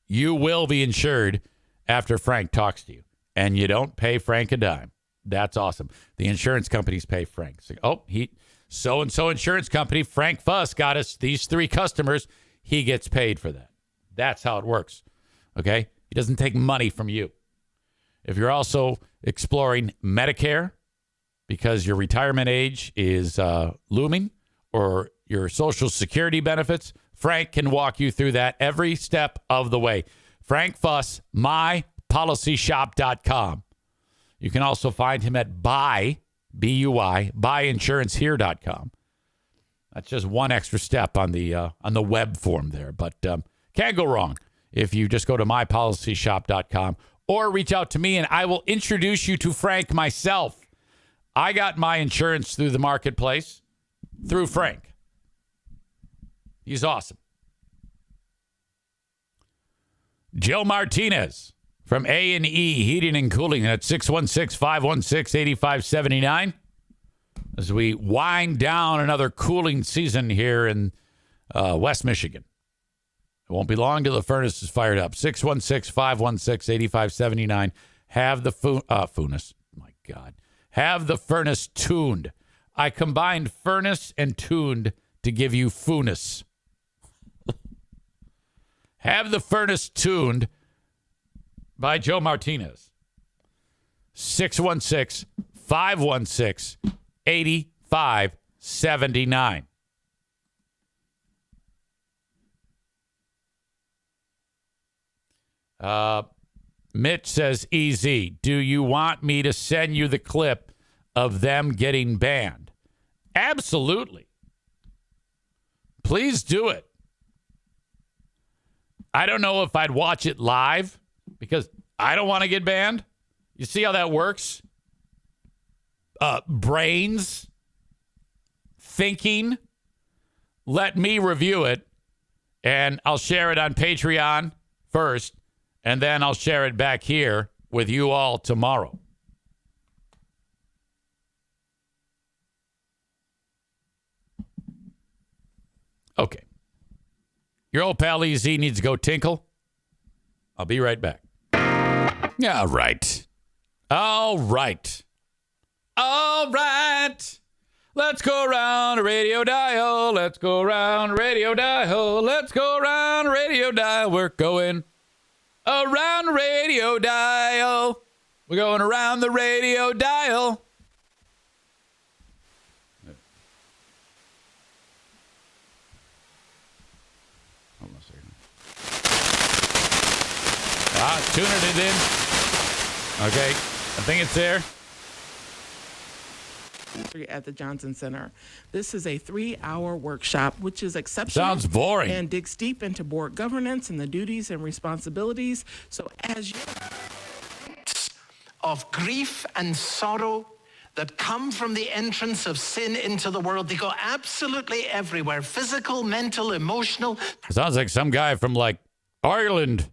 You will be insured after Frank talks to you, and you don't pay Frank a dime. That's awesome. The insurance companies pay Frank. So, so-and-so insurance company, Frank Fuss, got us these 3 customers. He gets paid for that. That's how it works. Okay? He doesn't take money from you. If you're also exploring Medicare because your retirement age is looming, or your Social Security benefits, Frank can walk you through that every step of the way. Frank Fuss, mypolicyshop.com. You can also find him at buyinsurancehere.com. That's just one extra step on the web form there, but can't go wrong if you just go to mypolicyshop.com or reach out to me, and I will introduce you to Frank myself. I got my insurance through the marketplace through Frank. He's awesome. Joe Martinez from A&E Heating and Cooling at 616-516-8579. As we wind down another cooling season here in West Michigan. It won't be long till the furnace is fired up. 616-516-8579. have the furnace. My God. Have the furnace tuned. I combined furnace and tuned to give you furnace. Have the furnace tuned by Joe Martinez. 616-516-8579. Mitch says, EZ, do you want me to send you the clip of them getting banned? Absolutely. Please do it. I don't know if I'd watch it live because I don't want to get banned. You see how that works? Brains, thinking. Let me review it, and I'll share it on Patreon first, and then I'll share it back here with you all tomorrow. Okay. Your old pal EZ needs to go tinkle. I'll be right back. All right. All right. All right. Let's go around a radio dial. Let's go around a radio dial. Let's go around a radio dial. We're going around the radio dial. We're going around the radio dial. Hold on a second. Tuning it in. Okay. I think it's there. At the Johnson Center. This is a 3-hour workshop, which is exceptional. Sounds boring. And digs deep into board governance and the duties and responsibilities. So as you... of grief and sorrow that come from the entrance of sin into the world, they go absolutely everywhere. Physical, mental, emotional. Sounds like some guy from like Ireland.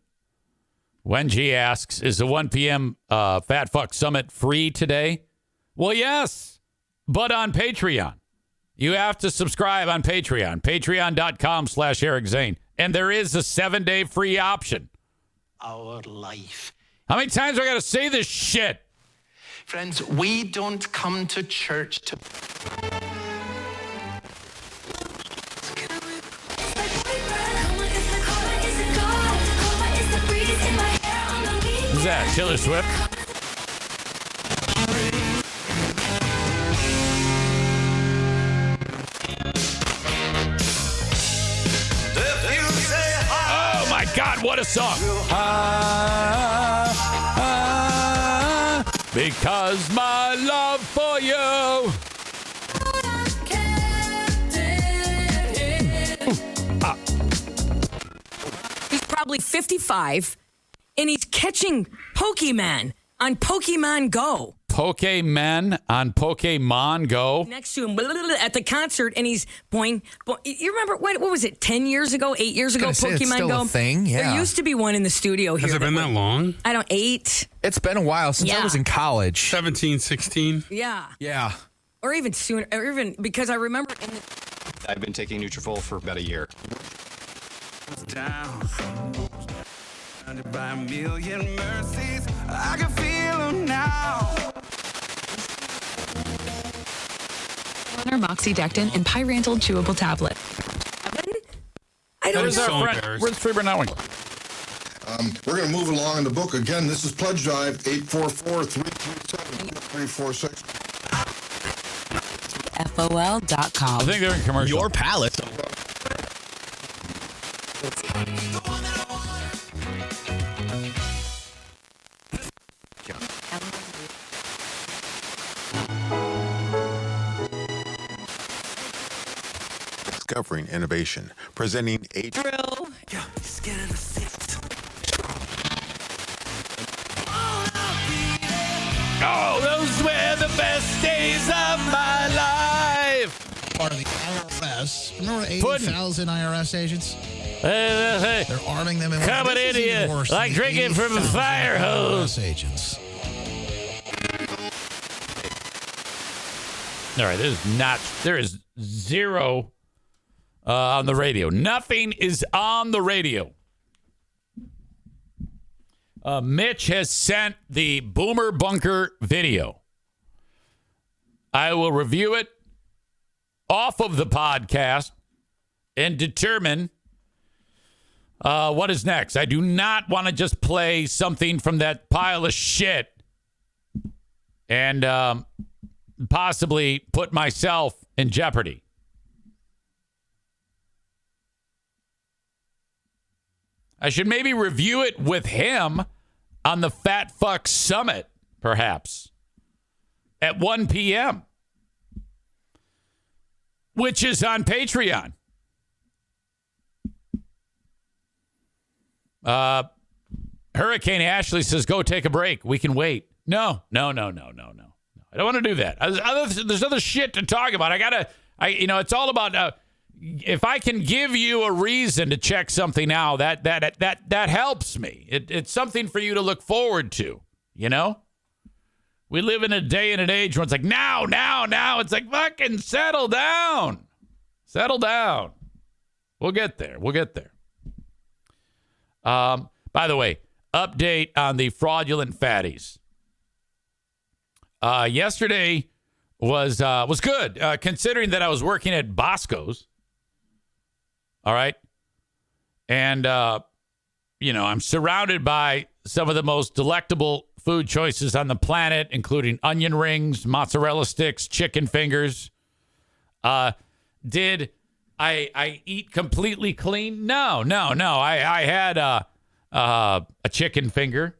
When she asks, is the 1 p.m. Fat Fuck Summit free today? Well, yes, but on Patreon. You have to subscribe on Patreon, patreon.com/Eric Zane. And there is a 7-day free option. Our life. How many times do I got to say this shit? Friends, we don't come to church to... Who's that? Taylor Swift? Oh my God, what a song. Because my love for you. He's probably 55, and he's catching Pokemon on Pokemon Go. Pokemon on Pokemon Go. Next to him at the concert, and he's boing. You remember what was it? 10 years ago, 8 years ago, Pokemon it's still Go. A thing, yeah. There used to be one in the studio here. Has it been that long? I don't 8. It's been a while since I was in college. 17, 16. Yeah. Yeah. Or even sooner. Or even because I remember. I've been taking Nutrafol for about a year. Down. Surrounded by a million mercies, I can feel them now. Moxidectin and Pyrantel chewable tablet. I don't Where's know. our friend? Where's Freeburn Nowing? We're going to move along in the book. Again, this is Pledge Drive, 844-337-346. FOL.com. I think they're in commercial. Your palate. Discovering innovation, presenting a drill. Oh, those were the best days of my life. Part of the IRS. Remember 80,000 IRS agents? Hey. They're arming them. Coming in here like drinking from a fire hose. Agents. All right, there is zero on the radio. Nothing is on the radio. Mitch has sent the Boomer Bunker video. I will review it off of the podcast and determine what is next. I do not want to just play something from that pile of shit and possibly put myself in jeopardy. I should maybe review it with him on the Fat Fuck Summit, perhaps, at 1 p.m., which is on Patreon. Hurricane Ashley says, go take a break. We can wait. No. I don't want to do that. There's other shit to talk about. It's all about, if I can give you a reason to check something out, that helps me. It's something for you to look forward to, you know? We live in a day and an age where it's like, now. It's like, fucking settle down. Settle down. We'll get there. By the way, update on the fraudulent fatties. Yesterday was good, considering that I was working at Bosco's. All right. And, I'm surrounded by some of the most delectable food choices on the planet, including onion rings, mozzarella sticks, chicken fingers. Did I eat completely clean? No. I had a chicken finger.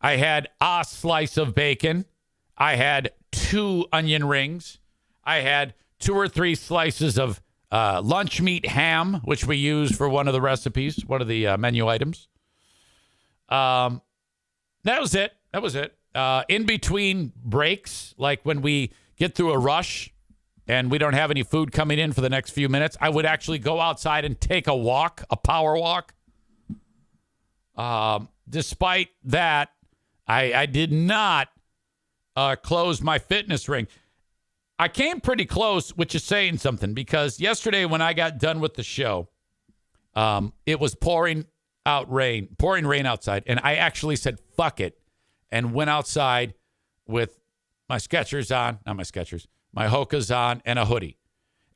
I had a slice of bacon. I had 2 onion rings. I had 2 or 3 slices of lunch meat ham, which we use for one of the recipes, one of the menu items. That was it. In between breaks, like when we get through a rush and we don't have any food coming in for the next few minutes, I would actually go outside and take a walk, a power walk. Despite that, I did not close my fitness ring. I came pretty close, which is saying something, because yesterday when I got done with the show, it was pouring rain outside, and I actually said, fuck it, and went outside with my Skechers on, my Hokas on, and a hoodie.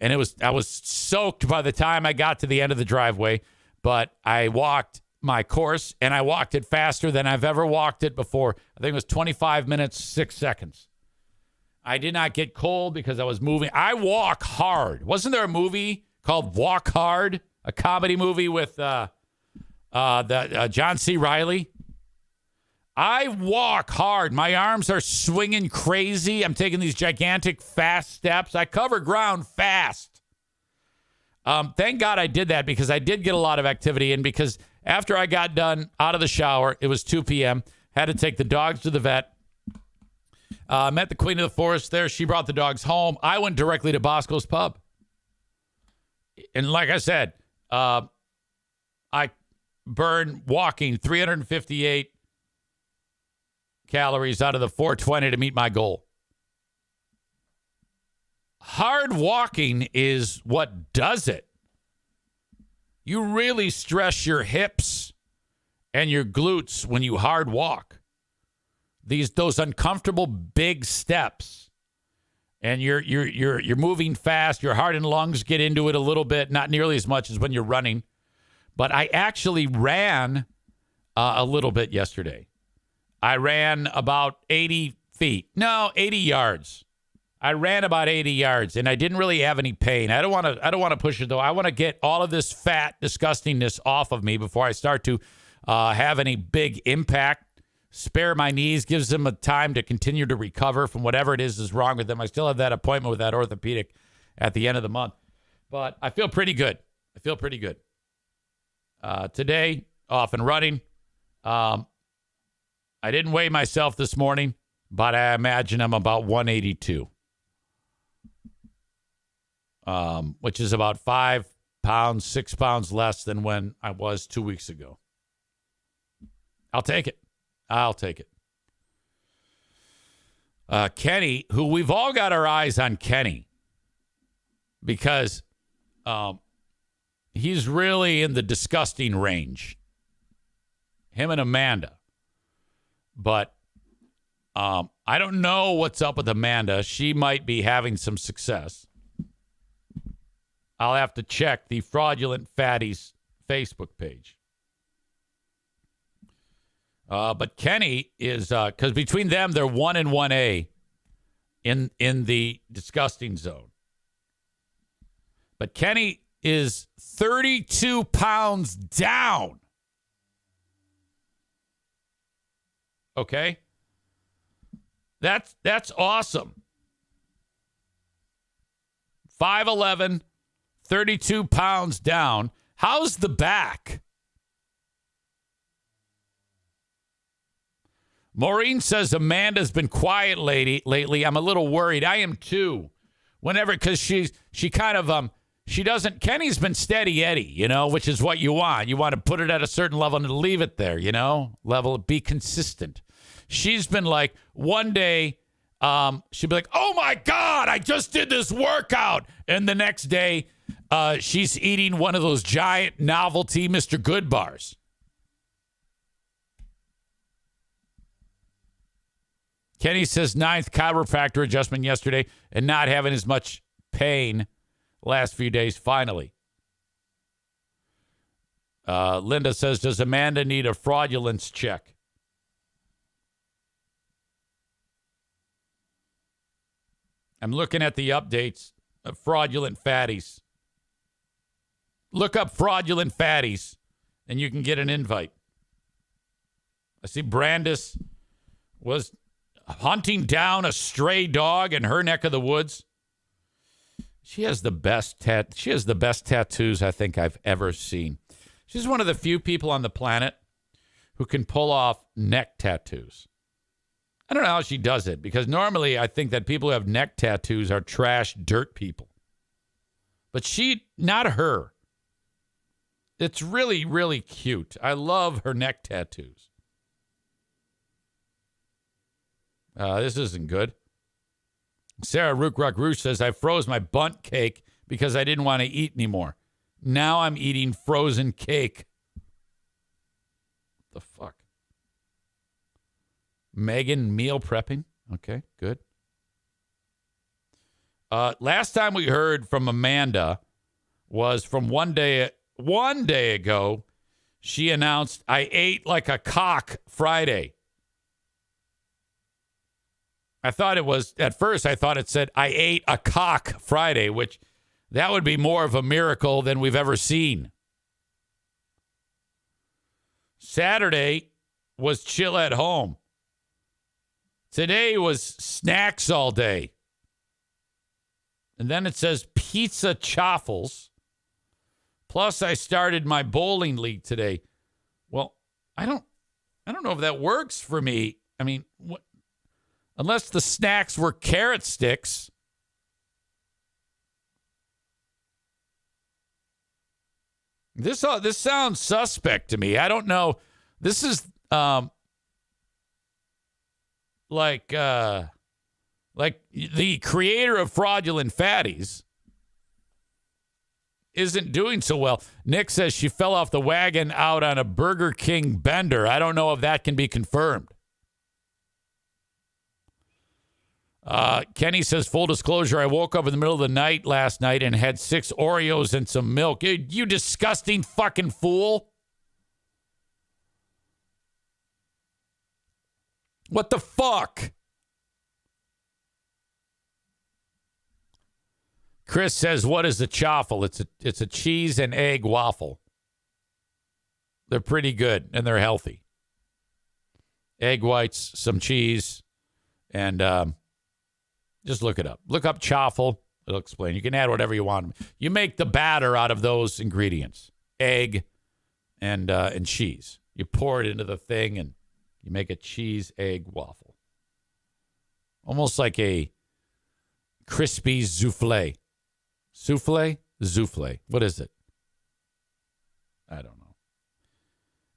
And I was soaked by the time I got to the end of the driveway, but I walked my course, and I walked it faster than I've ever walked it before. I think it was 25 minutes, 6 seconds. I did not get cold because I was moving. I walk hard. Wasn't there a movie called Walk Hard, a comedy movie with John C. Reilly? I walk hard. My arms are swinging crazy. I'm taking these gigantic, fast steps. I cover ground fast. Thank God I did that, because I did get a lot of activity in, because after I got done out of the shower, it was 2 p.m., had to take the dogs to the vet. Met the Queen of the Forest there. She brought the dogs home. I went directly to Bosco's Pub. And like I said, I burned walking 358 calories out of the 420 to meet my goal. Hard walking is what does it. You really stress your hips and your glutes when you hard walk. Those uncomfortable big steps, and you're moving fast. Your heart and lungs get into it a little bit, not nearly as much as when you're running. But I actually ran a little bit yesterday. I ran about 80 yards. I ran about 80 yards, and I didn't really have any pain. I don't want to push it though. I want to get all of this fat disgustingness off of me before I start to have any big impact. Spare my knees, gives them a time to continue to recover from whatever it is wrong with them. I still have that appointment with that orthopedic at the end of the month. But I feel pretty good. Today, off and running. I didn't weigh myself this morning, but I imagine I'm about 182. Which is about 5 pounds, 6 pounds less than when I was 2 weeks ago. I'll take it. Kenny, who we've all got our eyes on Kenny, because he's really in the disgusting range. Him and Amanda. But I don't know what's up with Amanda. She might be having some success. I'll have to check the Fraudulent Fatties Facebook page. But Kenny is, because between them, they're 1 and 1A in the disgusting zone. But Kenny is 32 pounds down. Okay? That's awesome. 5'11", 32 pounds down. How's the back? Maureen says Amanda's been quiet lately. I'm a little worried. I am too. Whenever, because she kind of she doesn't. Kenny's been steady Eddie, which is what you want. You want to put it at a certain level and leave it there, level, be consistent. She's been like, one day, she'll be like, oh my God, I just did this workout. And the next day, she's eating one of those giant novelty Mr. Good bars. Kenny says 9th chiropractor adjustment yesterday and not having as much pain last few days, finally. Linda says, does Amanda need a fraudulence check? I'm looking at the updates of fraudulent fatties. Look up fraudulent fatties, and you can get an invite. I see Brandis was hunting down a stray dog in her neck of the woods. She has the best tattoos I think I've ever seen. She's one of the few people on the planet who can pull off neck tattoos. I don't know how she does it, because normally I think that people who have neck tattoos are trash dirt people. But not her. It's really, really cute. I love her neck tattoos. This isn't good. Sarah Rook Rouge says, I froze my bunt cake because I didn't want to eat anymore. Now I'm eating frozen cake. What the fuck? Megan meal prepping. Okay, good. Last time we heard from Amanda was from one day ago. She announced, I ate like a cock Friday. At first I thought it said, I ate a cock Friday, which that would be more of a miracle than we've ever seen. Saturday was chill at home. Today was snacks all day. And then it says pizza chaffles. Plus I started my bowling league today. Well, I don't know if that works for me. I mean, unless the snacks were carrot sticks. This sounds suspect to me. I don't know. This is like the creator of Fraudulent Fatties isn't doing so well. Nick says she fell off the wagon out on a Burger King bender. I don't know if that can be confirmed. Kenny says, full disclosure, I woke up in the middle of the night last night and had 6 Oreos and some milk. You disgusting fucking fool. What the fuck? Chris says, what is a chaffle? It's a cheese and egg waffle. They're pretty good and they're healthy. Egg whites, some cheese, and just look it up. Look up chaffle. It'll explain. You can add whatever you want. You make the batter out of those ingredients. Egg and cheese. You pour it into the thing and you make a cheese egg waffle. Almost like a crispy souffle. Souffle? Souffle. What is it? I don't know.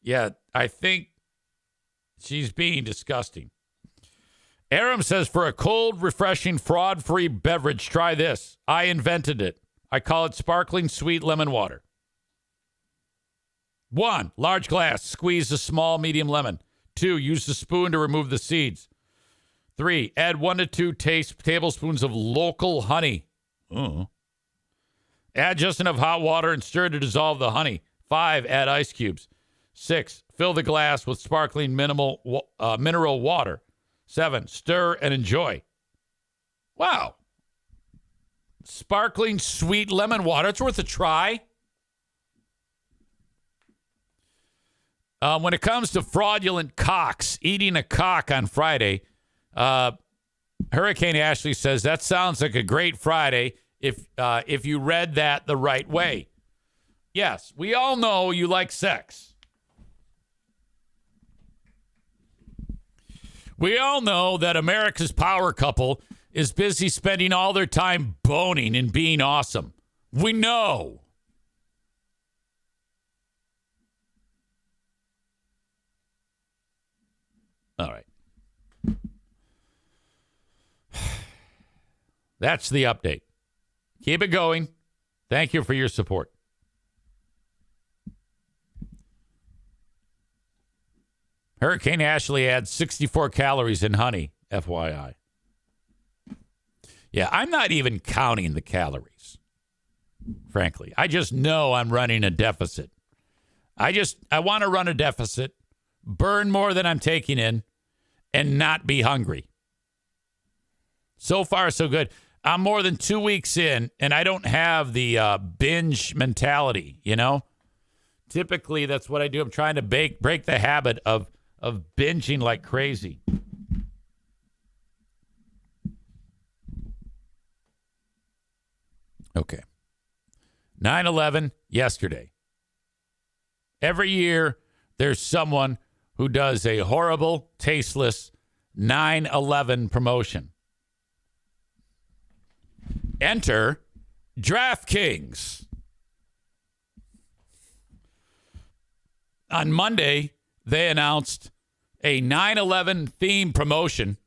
Yeah, I think she's being disgusting. Aram says, for a cold, refreshing, fraud-free beverage, try this. I invented it. I call it sparkling sweet lemon water. 1, large glass. Squeeze a small, medium lemon. 2, use the spoon to remove the seeds. 3, add 1 to 2 tablespoons of local honey. Add just enough hot water and stir to dissolve the honey. 5, add ice cubes. 6, fill the glass with sparkling mineral water. 7, stir and enjoy. Wow. Sparkling sweet lemon water. It's worth a try. When it comes to fraudulent cocks, eating a cock on Friday, Hurricane Ashley says that sounds like a great Friday if you read that the right way. Yes, we all know you like sex. We all know that America's power couple is busy spending all their time boning and being awesome. We know. All right. That's the update. Keep it going. Thank you for your support. Hurricane Ashley adds 64 calories in honey, FYI. Yeah, I'm not even counting the calories, frankly. I just know I'm running a deficit. I want to run a deficit, burn more than I'm taking in, and not be hungry. So far, so good. I'm more than 2 weeks in, and I don't have the binge mentality, you know? Typically, that's what I do. I'm trying to break the habit of binging like crazy. Okay. 9/11 yesterday. Every year, there's someone who does a horrible, tasteless 9/11 promotion. Enter DraftKings. On Monday, they announced a 9/11 theme promotion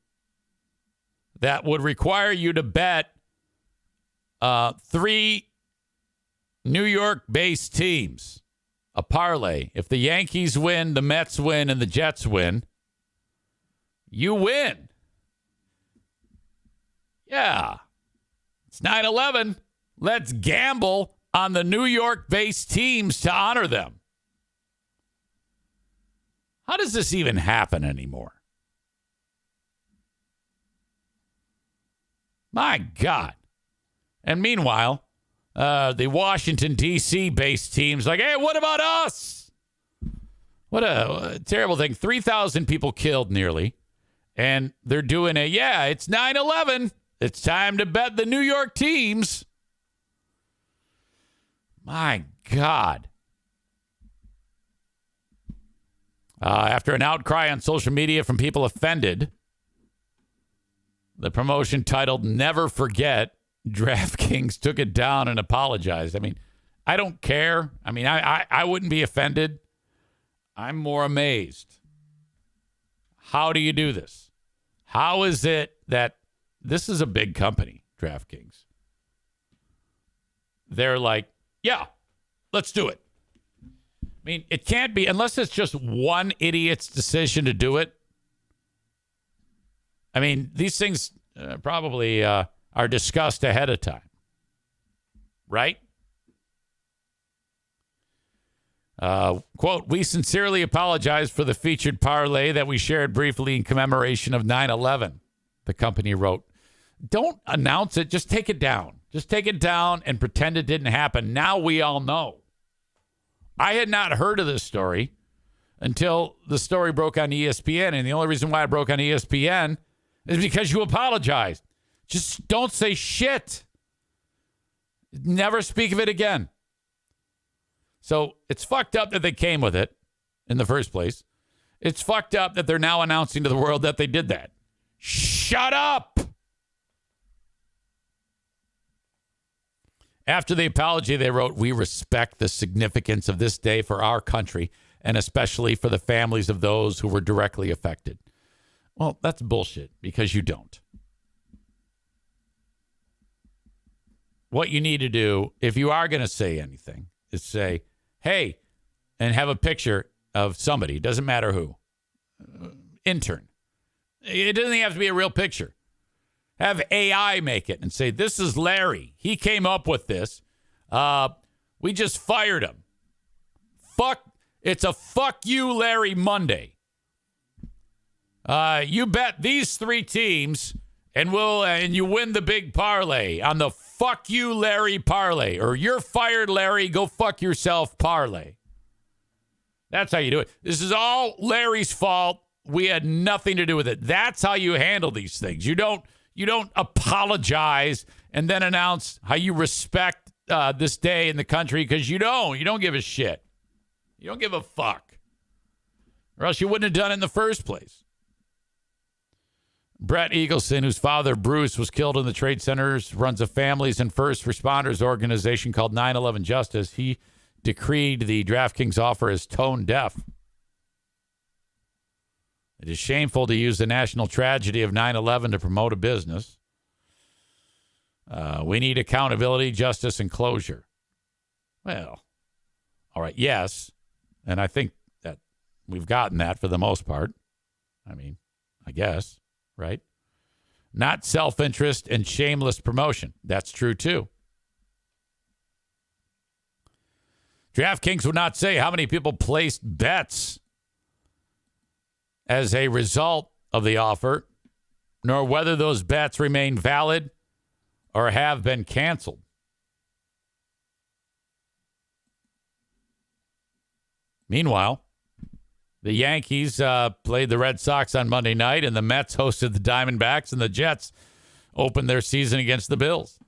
that would require you to bet 3 New York-based teams, a parlay. If the Yankees win, the Mets win, and the Jets win, you win. Yeah. It's 9/11. Let's gamble on the New York-based teams to honor them. How does this even happen anymore? My God. And meanwhile, the Washington, D.C.-based teams like, hey, what about us? What a terrible thing. 3,000 people killed nearly. And they're doing it's 9/11. It's time to bet the New York teams. My God. After an outcry on social media from people offended, the promotion titled Never Forget, DraftKings took it down and apologized. I mean, I don't care. I mean, I wouldn't be offended. I'm more amazed. How do you do this? How is it that this is a big company, DraftKings? They're like, yeah, let's do it. I mean, it can't be, unless it's just one idiot's decision to do it. I mean, these things probably are discussed ahead of time. Right? Quote, we sincerely apologize for the featured parlay that we shared briefly in commemoration of 9/11, the company wrote. Don't announce it. Just take it down. Just take it down and pretend it didn't happen. Now we all know. I had not heard of this story until the story broke on ESPN. And the only reason why it broke on ESPN is because you apologized. Just don't say shit. Never speak of it again. So it's fucked up that they came with it in the first place. It's fucked up that they're now announcing to the world that they did that. Shut up. After the apology, they wrote, we respect the significance of this day for our country and especially for the families of those who were directly affected. Well, that's bullshit because you don't. What you need to do, if you are going to say anything, is say, hey, and have a picture of somebody. It doesn't matter who. intern. It doesn't have to be a real picture. Have AI make it and say, this is Larry. He came up with this. We just fired him. It's a fuck you, Larry Monday. You bet these 3 teams and you win the big parlay on the fuck you, Larry parlay, or you're fired, Larry, go fuck yourself parlay. That's how you do it. This is all Larry's fault. We had nothing to do with it. That's how you handle these things. You don't apologize and then announce how you respect this day in the country, because you don't give a shit. You don't give a fuck. Or else you wouldn't have done it in the first place. Brett Eagleson, whose father, Bruce, was killed in the Trade Centers, runs a families and first responders organization called 9/11 Justice. He decreed the DraftKings offer as tone deaf. It is shameful to use the national tragedy of 9/11 to promote a business. We need accountability, justice, and closure. Well, all right, yes. And I think that we've gotten that for the most part. I mean, I guess, right? Not self-interest and shameless promotion. That's true, too. DraftKings would not say how many people placed bets as a result of the offer, nor whether those bets remain valid or have been canceled. Meanwhile, the Yankees played the Red Sox on Monday night, and the Mets hosted the Diamondbacks, and the Jets opened their season against the Bills.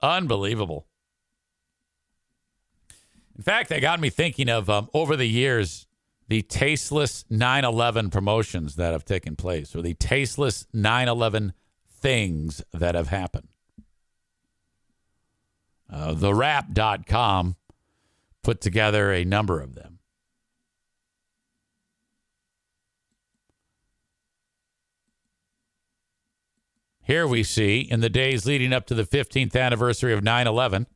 Unbelievable. In fact, that got me thinking of, over the years, the tasteless 9/11 promotions that have taken place, or the tasteless 9/11 things that have happened. TheWrap.com put together a number of them. Here we see, in the days leading up to the 15th anniversary of 9/11,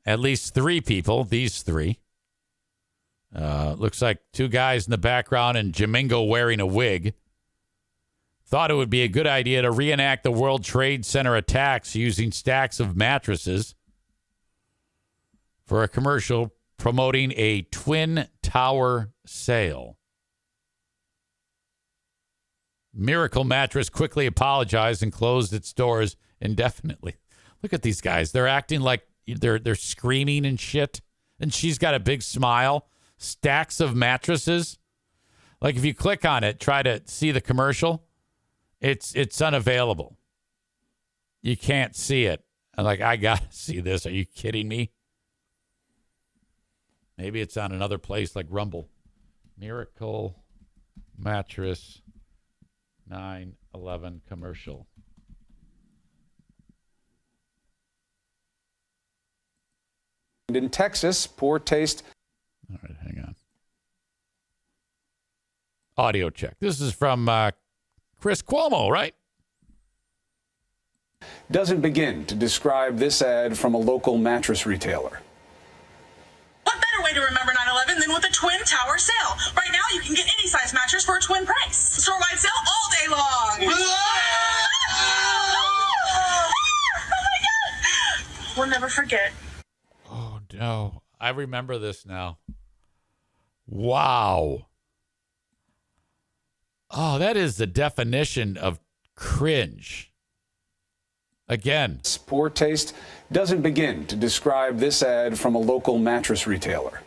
at least 3 people, these 3, looks like 2 guys in the background and Jamingo wearing a wig, thought it would be a good idea to reenact the World Trade Center attacks using stacks of mattresses for a commercial promoting a Twin Tower sale. Miracle Mattress quickly apologized and closed its doors indefinitely. Look at these guys. They're acting like they're screaming and shit. And she's got a big smile. Stacks of mattresses. Like if you click on it, try to see the commercial, it's unavailable. You can't see it. I'm like, I got to see this. Are you kidding me? Maybe it's on another place like Rumble. Miracle Mattress 9/11 commercial. In Texas, poor taste. All right, hang on. Audio check. This is from Chris Cuomo, right? Doesn't begin to describe this ad from a local mattress retailer. What better way to remember 9/11 than with a Twin Tower sale? Right now, you can get any size mattress for a twin price. Store-wide sale all day long. Oh my God! We'll never forget. Oh, no. I remember this now. Wow. Oh, that is the definition of cringe. Again. Poor taste doesn't begin to describe this ad from a local mattress retailer.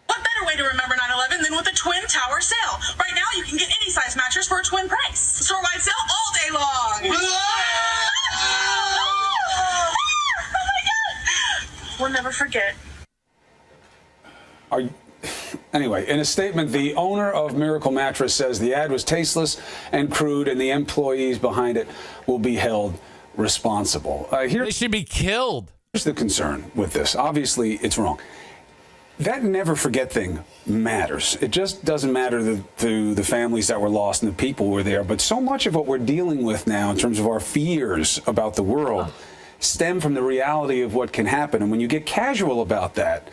What better way to remember 9/11 than with a Twin Tower sale? Right now, you can get any size mattress for a twin price. Store-wide sale all day long. Oh my God! We'll never forget. Anyway, in a statement, the owner of Miracle Mattress says the ad was tasteless and crude, and the employees behind it will be held responsible. They should be killed. Here's the concern with this. Obviously, it's wrong. That never forget thing matters. It just doesn't matter to the families that were lost and the people who were there. But so much of what we're dealing with now in terms of our fears about the world stem from the reality of what can happen. And when you get casual about that,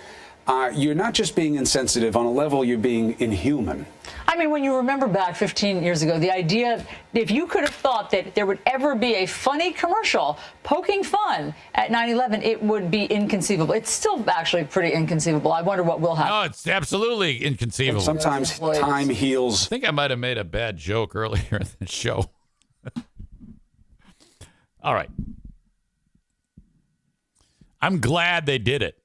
you're not just being insensitive. On a level, you're being inhuman. I mean, when you remember back 15 years ago, the idea, if you could have thought that there would ever be a funny commercial poking fun at 9/11, it would be inconceivable. It's still actually pretty inconceivable. I wonder what will happen. No, it's absolutely inconceivable. And sometimes time heals. I think I might have made a bad joke earlier in the show. All right. I'm glad they did it.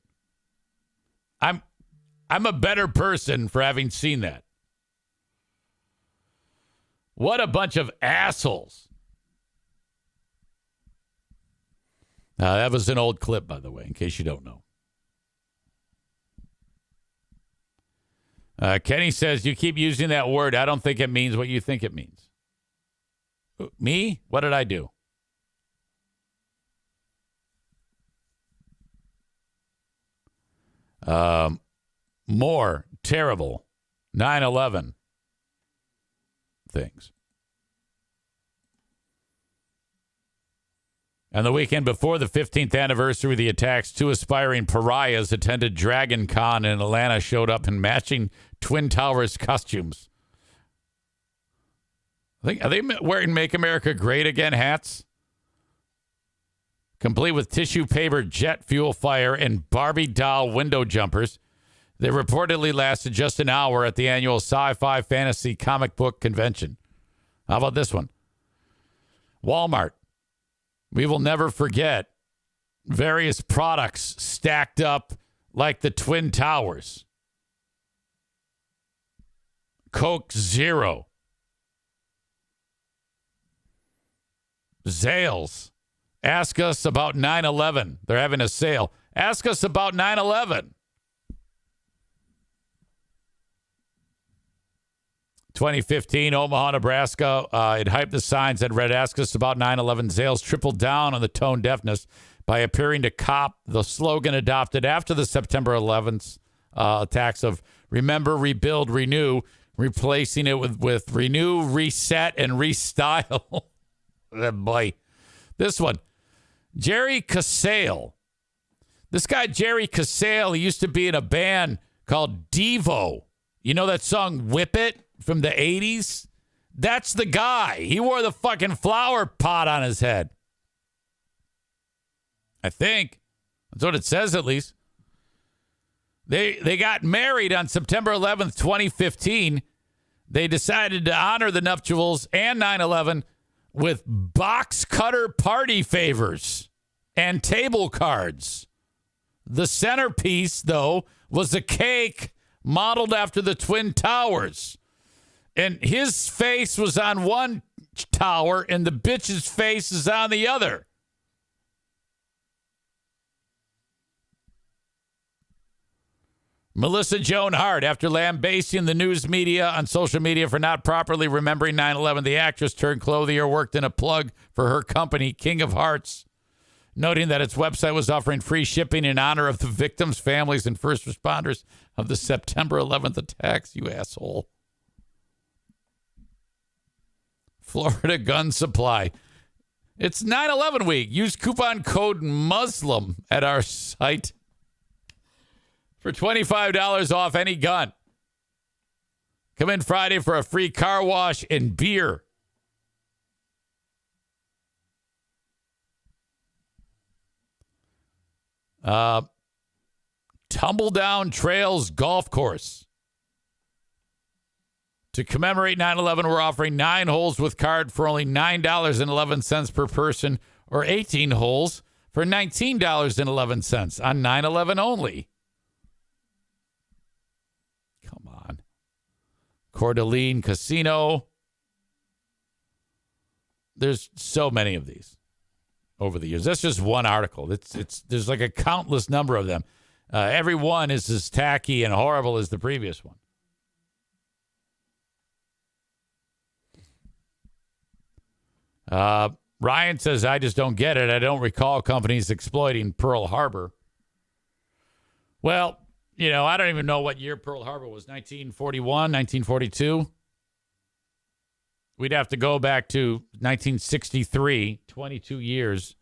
I'm a better person for having seen that. What a bunch of assholes. That was an old clip, by the way, in case you don't know. Kenny says, you keep using that word. I don't think it means what you think it means. Me? What did I do? More terrible 9/11 things. On the weekend before the 15th anniversary of the attacks, 2 aspiring pariahs attended Dragon Con in Atlanta, showed up in matching Twin Towers costumes. Are they wearing Make America Great Again hats? Complete with tissue paper, jet fuel fire, and Barbie doll window jumpers. They reportedly lasted just an hour at the annual Sci-Fi Fantasy Comic Book Convention. How about this one? Walmart. We will never forget various products stacked up like the Twin Towers. Coke Zero. Zales. Ask us about 9/11. They're having a sale. Ask us about 9/11. 2015, Omaha, Nebraska. It hyped the signs that read, ask us about 9/11. Zales tripled down on the tone deafness by appearing to cop the slogan adopted after the September 11th attacks of remember, rebuild, renew, replacing it with renew, reset, and restyle. Oh, boy. This one, Jerry Casale. This guy, Jerry Casale, he used to be in a band called Devo. You know that song, Whip It? From the 80s? That's the guy. He wore the fucking flower pot on his head. I think. That's what it says, at least. They got married on September 11th, 2015. They decided to honor the nuptials and 9/11 with box cutter party favors and table cards. The centerpiece, though, was a cake modeled after the Twin Towers. And his face was on one tower and the bitch's face is on the other. Melissa Joan Hart, after lambasting the news media on social media for not properly remembering 9/11, the actress turned clothier worked in a plug for her company, King of Hearts, noting that its website was offering free shipping in honor of the victims, families, and first responders of the September 11th attacks, you asshole. Florida Gun Supply. It's 9/11 week. Use coupon code Muslim at our site for $25 off any gun. Come in Friday for a free car wash and beer. Tumbledown Trails Golf Course. To commemorate 9/11, we're offering 9 holes with card for only $9.11 per person, or 18 holes for $19.11 on 9/11 only. Come on. Coeur d'Alene Casino. There's so many of these over the years. That's just one article. There's like a countless number of them. Every one is as tacky and horrible as the previous one. Ryan says, I just don't get it. I don't recall companies exploiting Pearl Harbor. Well, I don't even know what year Pearl Harbor was. 1941, 1942? We'd have to go back to 1963, 22 years.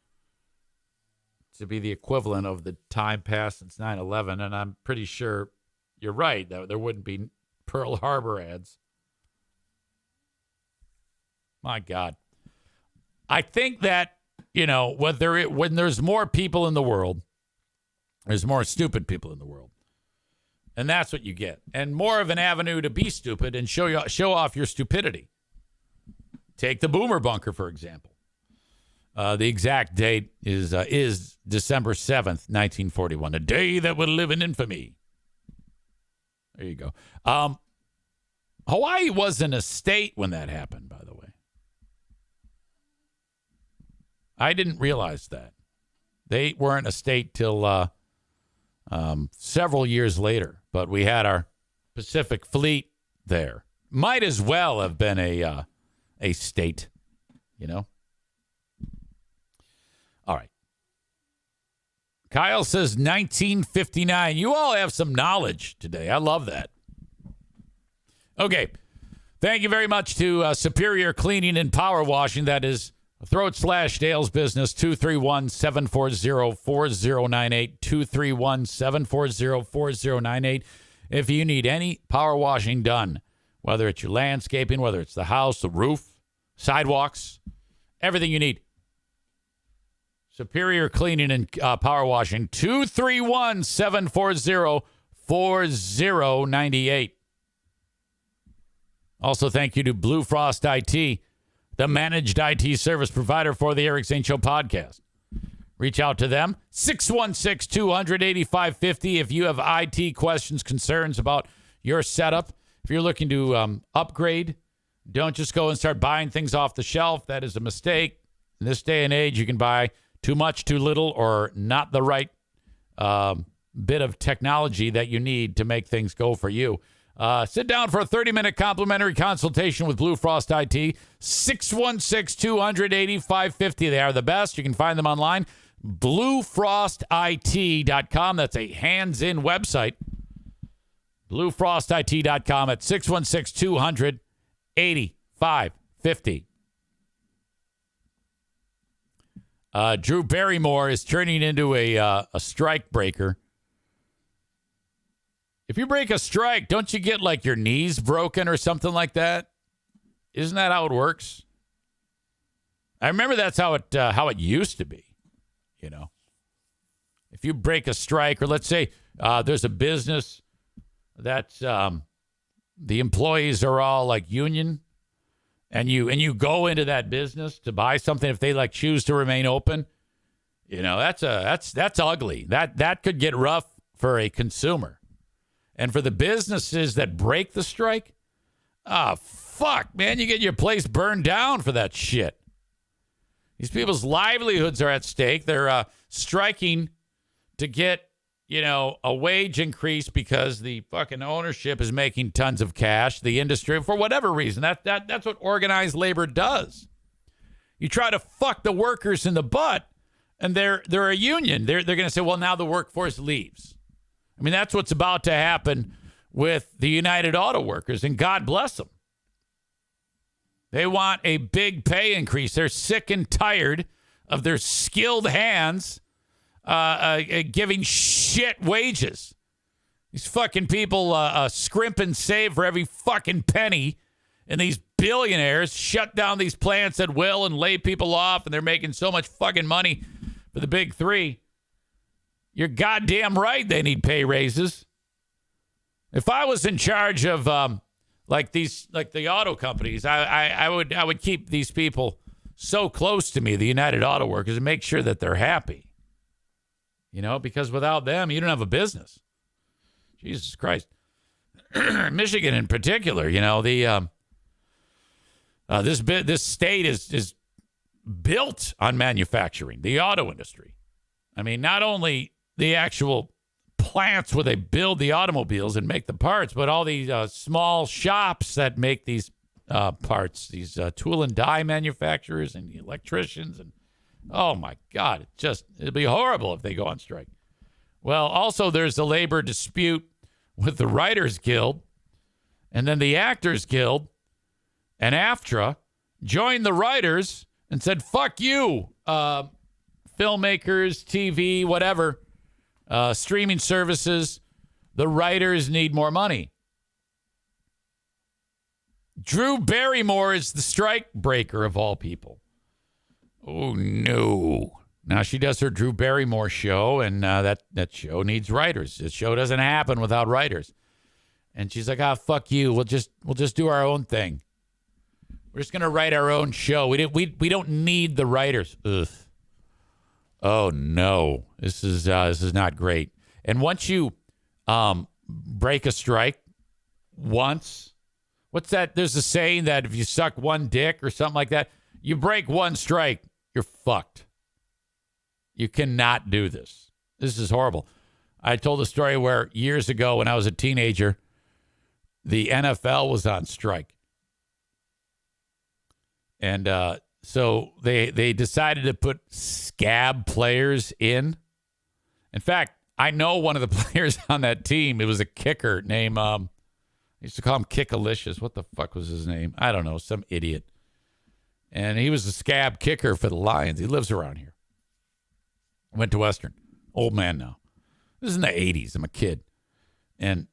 to be the equivalent of the time passed since 9/11, and I'm pretty sure you're right. There wouldn't be Pearl Harbor ads. My God. I think that, when there's more people in the world, there's more stupid people in the world. And that's what you get. And more of an avenue to be stupid and show off your stupidity. Take the boomer bunker, for example. The exact date is December 7th, 1941, a day that would live in infamy. There you go. Hawaii wasn't a state when that happened, by the way. I didn't realize that. They weren't a state till several years later, but we had our Pacific Fleet there. Might as well have been a state, All right. Kyle says 1959. You all have some knowledge today. I love that. Okay. Thank you very much to Superior Cleaning and Power Washing. That is Throat/Dale's Business, 231-740-4098, 231-740-4098. If you need any power washing done, whether it's your landscaping, whether it's the house, the roof, sidewalks, everything you need. Superior Cleaning and Power Washing, 231-740-4098. Also, thank you to Blue Frost IT, the managed IT service provider for the Eric Zane Show podcast. Reach out to them, 616-200-8550. If you have IT questions, concerns about your setup, if you're looking to upgrade, don't just go and start buying things off the shelf. That is a mistake. In this day and age, you can buy too much, too little, or not the right bit of technology that you need to make things go for you. Sit down for a 30-minute complimentary consultation with Blue Frost IT, 616-200-8550. They are the best. You can find them online, bluefrostit.com. That's a hands-in website. bluefrostit.com at 616-200-8550. Drew Barrymore is turning into a strike breaker. If you break a strike, don't you get like your knees broken or something like that? Isn't that how it works? I remember that's how it used to be. If you break a strike, or let's say there's a business that's the employees are all like union, and you go into that business to buy something, if they like choose to remain open, that's ugly. That could get rough for a consumer. And for the businesses that break the strike, fuck, man, you get your place burned down for that shit. These people's livelihoods are at stake. They're striking to get, a wage increase because the fucking ownership is making tons of cash, the industry, for whatever reason. That's what organized labor does. You try to fuck the workers in the butt, and they're a union. They're going to say, well, now the workforce leaves. I mean, that's what's about to happen with the United Auto Workers, and God bless them. They want a big pay increase. They're sick and tired of their skilled hands giving shit wages. These fucking people scrimp and save for every fucking penny, and these billionaires shut down these plants at will and lay people off, and they're making so much fucking money for the big three. You're goddamn right they need pay raises. If I was in charge of the auto companies, I would keep these people so close to me, the United Auto Workers, and make sure that they're happy. Because without them, you don't have a business. Jesus Christ. Michigan in particular, this state is built on manufacturing, the auto industry. I mean, not only the actual plants where they build the automobiles and make the parts, but all these small shops that make these parts, these tool and die manufacturers and electricians. And oh my God, it'd be horrible if they go on strike. Well, also there's a labor dispute with the Writers Guild, and then the Actors Guild and AFTRA joined the writers and said, fuck you, filmmakers, TV, whatever, streaming services, the writers need more money. Drew Barrymore is the strike breaker of all people. Oh, no. Now she does her Drew Barrymore show, and that show needs writers. The show doesn't happen without writers. And she's like, fuck you. We'll just do our own thing. We're just going to write our own show. We don't need the writers. Ugh. Oh, no. This is not great. And once you break a strike once, what's that? There's a saying that if you suck one dick or something like that, you break one strike, you're fucked. You cannot do this. This is horrible. I told a story where years ago when I was a teenager, the NFL was on strike. And so they decided to put scab players in. In fact, I know one of the players on that team. It was a kicker named, I used to call him Kickalicious. What the fuck was his name? I don't know, some idiot. And he was a scab kicker for the Lions. He lives around here. Went to Western. Old man now. This is in the 80s. I'm a kid. And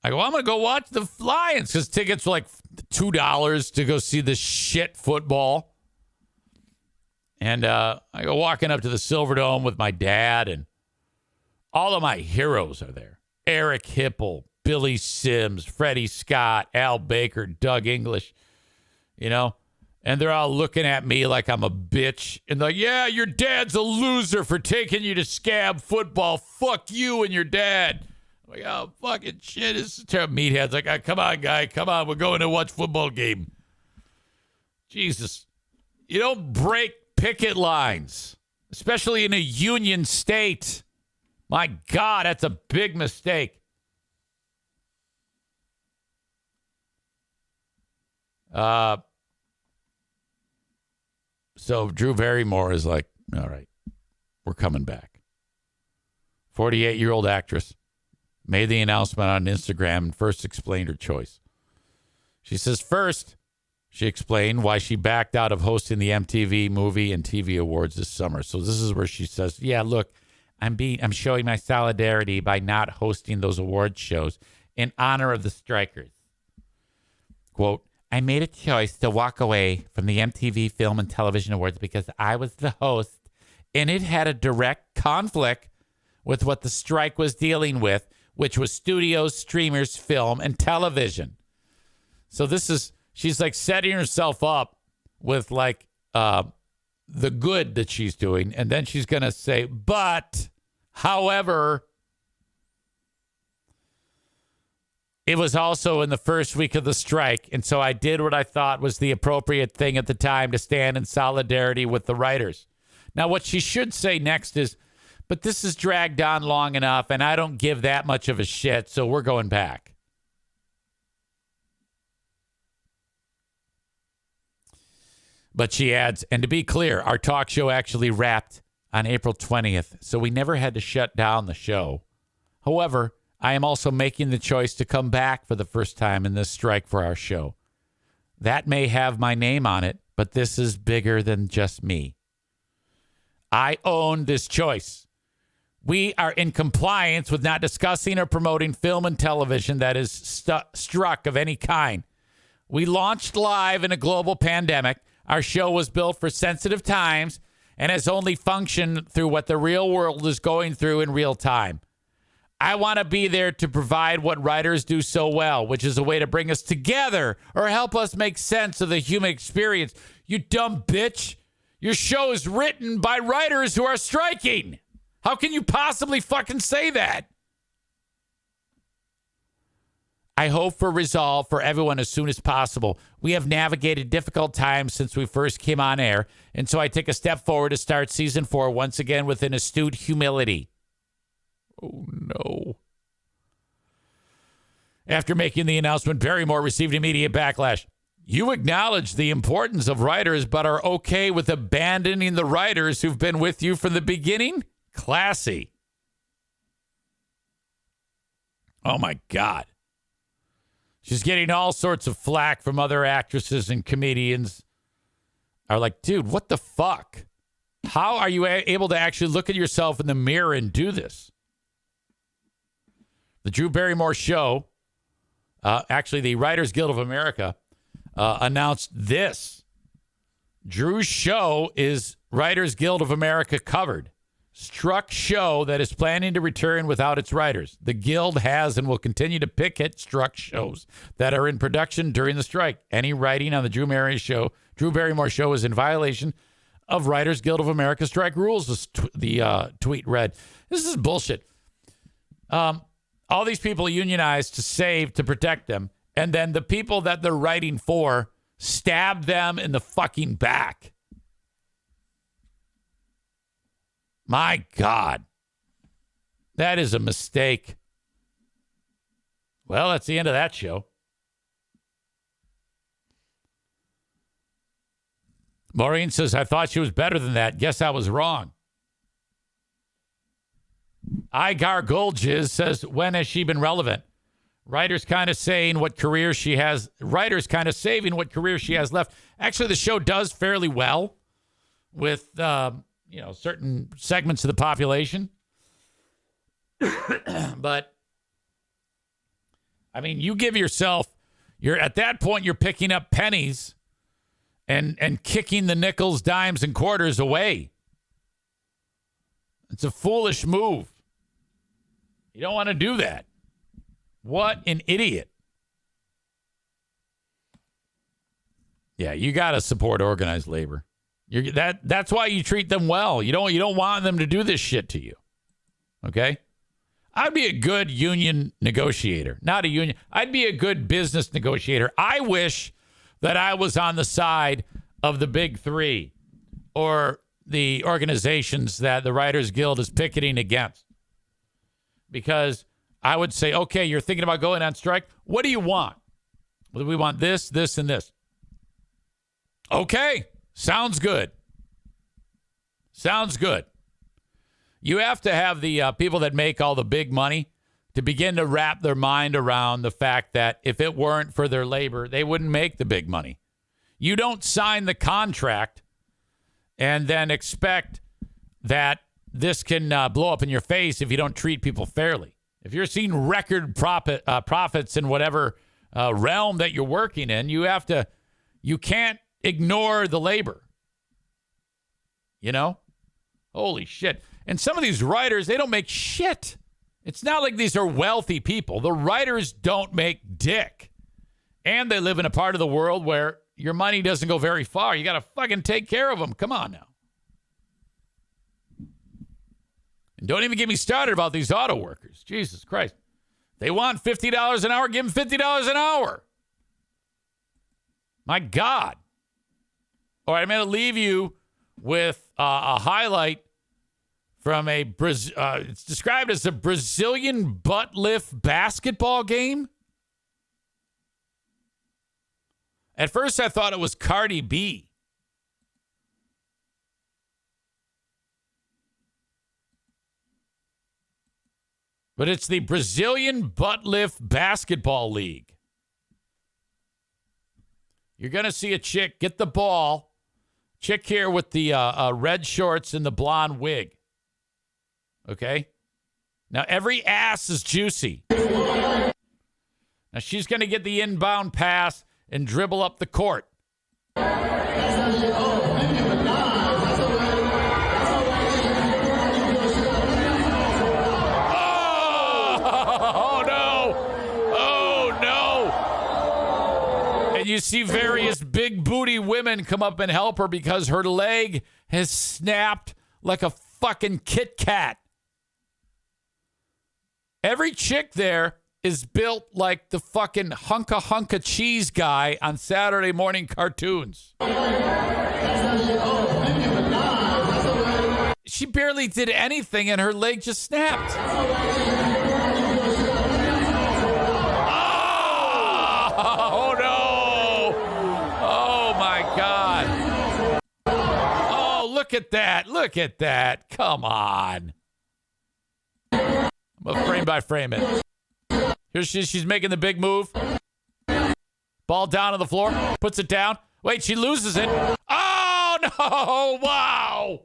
I go, I'm going to go watch the Lions because tickets were like $2 to go see this shit football. And I go walking up to the Silverdome with my dad, and all of my heroes are there. Eric Hipple, Billy Sims, Freddie Scott, Al Baker, Doug English, and they're all looking at me like I'm a bitch. And they're like, yeah, your dad's a loser for taking you to scab football. Fuck you and your dad. I'm like, oh, fucking shit. This is terrible. Meathead's like, come on, guy. Come on. We're going to watch football game. Jesus. You don't break picket lines, especially in a union state. My God, that's a big mistake. So Drew Barrymore is like, all right, we're coming back. 48-year-old actress made the announcement on Instagram and first explained her choice. She says, first, she explained why she backed out of hosting the MTV Movie and TV Awards this summer. So this is where she says, yeah, look, I'm showing my solidarity by not hosting those awards shows in honor of the strikers. Quote, I made a choice to walk away from the MTV Film and Television Awards because I was the host, and it had a direct conflict with what the strike was dealing with, which was studios, streamers, film, and television. So she's like setting herself up with like the good that she's doing, and then she's going to say, but, however, it was also in the first week of the strike, and so I did what I thought was the appropriate thing at the time to stand in solidarity with the writers. Now, what she should say next is, but this is dragged on long enough, and I don't give that much of a shit, so we're going back. But she adds, and to be clear, our talk show actually wrapped on April 20th, so we never had to shut down the show. However, I am also making the choice to come back for the first time in this strike for our show. That may have my name on it, but this is bigger than just me. I own this choice. We are in compliance with not discussing or promoting film and television that is struck of any kind. We launched live in a global pandemic. Our show was built for sensitive times and has only functioned through what the real world is going through in real time. I want to be there to provide what writers do so well, which is a way to bring us together or help us make sense of the human experience. You dumb bitch. Your show is written by writers who are striking. How can you possibly fucking say that? I hope for resolve for everyone as soon as possible. We have navigated difficult times since we first came on air, and so I take a step forward to start season 4 once again with an astute humility. Oh, no. After making the announcement, Barrymore received immediate backlash. You acknowledge the importance of writers, but are okay with abandoning the writers who've been with you from the beginning? Classy. Oh, my God. She's getting all sorts of flack from other actresses and comedians. Are like, dude, what the fuck? How are you able to actually look at yourself in the mirror and do this? The Drew Barrymore show, actually the Writers Guild of America, announced this. Drew's show is Writers Guild of America covered. Struck show that is planning to return without its writers. The Guild has and will continue to picket struck shows that are in production during the strike. Any writing on the Drew Barrymore show is in violation of Writers Guild of America strike rules, the tweet read. This is bullshit. All these people unionized to protect them, and then the people that they're writing for stab them in the fucking back. My God. That is a mistake. Well, that's the end of that show. Maureen says, I thought she was better than that. Guess I was wrong. Igar Golgiz says, when has she been relevant? Writers kind of saving what career she has left. Actually, the show does fairly well with, certain segments of the population. But, I mean, you give yourself, at that point, you're picking up pennies and kicking the nickels, dimes, and quarters away. It's a foolish move. You don't want to do that. What an idiot. Yeah, you got to support organized labor. That's why you treat them well. You don't want them to do this shit to you. Okay? I'd be a good union negotiator. Not a union. I'd be a good business negotiator. I wish that I was on the side of the big three or the organizations that the Writers Guild is picketing against. Because I would say, okay, you're thinking about going on strike. What do you want? Well, we want this, this, and this. Okay, sounds good. Sounds good. You have to have the people that make all the big money to begin to wrap their mind around the fact that if it weren't for their labor, they wouldn't make the big money. You don't sign the contract and then expect that this can blow up in your face if you don't treat people fairly. If you're seeing record profits in whatever realm that you're working in, you can't ignore the labor. You know? Holy shit. And some of these writers, they don't make shit. It's not like these are wealthy people. The writers don't make dick. And they live in a part of the world where your money doesn't go very far. You got to fucking take care of them. Come on now. And don't even get me started about these auto workers. Jesus Christ. They want $50 an hour, give them $50 an hour. My God. All right, I'm going to leave you with a highlight from it's described as a Brazilian butt lift basketball game. At first, I thought it was Cardi B. But it's the Brazilian butt lift basketball league. You're going to see a chick get the ball. Chick here with the red shorts and the blonde wig. Okay? Now, every ass is juicy. Now, she's going to get the inbound pass and dribble up the court. And you see various big booty women come up and help her because her leg has snapped like a fucking Kit Kat. Every chick there is built like the fucking hunka cheese guy on Saturday morning cartoons. She barely did anything and her leg just snapped. Oh no! Oh my God! Oh, look at that! Look at that! Come on! I'm gonna frame by frame it. Here she's making the big move. Ball down on the floor. Puts it down. Wait, she loses it. Oh, no. Wow.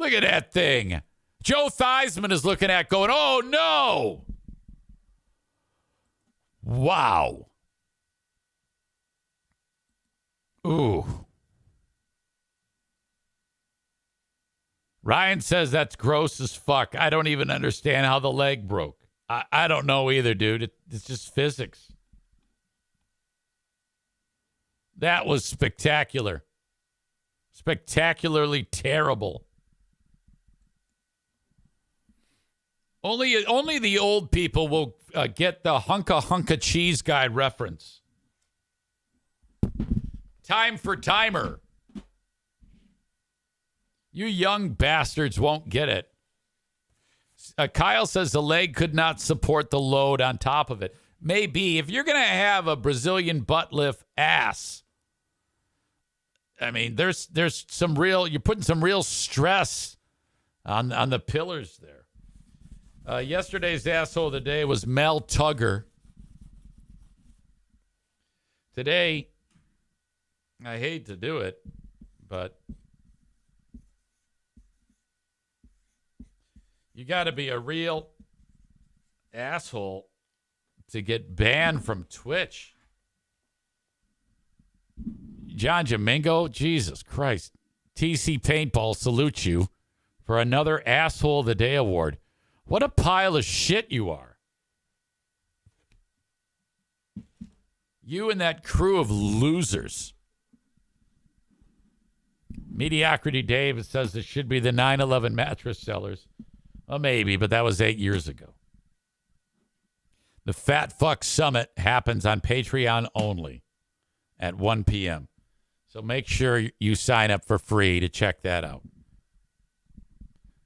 Look at that thing. Joe Theismann is looking at going, oh, no. Wow. Ooh. Ryan says that's gross as fuck. I don't even understand how the leg broke. I don't know either, dude. It's just physics. That was spectacular. Spectacularly terrible. Only the old people will get the hunka cheese guy reference. Time for timer. You young bastards won't get it. Kyle says the leg could not support the load on top of it. Maybe. If you're going to have a Brazilian butt lift ass, I mean, there's some real, you're putting some real stress on the pillars there. Yesterday's asshole of the day was Mel Tugger. Today, I hate to do it, but you got to be a real asshole to get banned from Twitch. John Jamingo, Jesus Christ. TC Paintball salutes you for another Asshole of the Day award. What a pile of shit you are. You and that crew of losers. Mediocrity Dave says it should be the 9/11 mattress sellers. Well, maybe, but that was 8 years ago. The Fat Fuck Summit happens on Patreon only at 1 p.m. So make sure you sign up for free to check that out.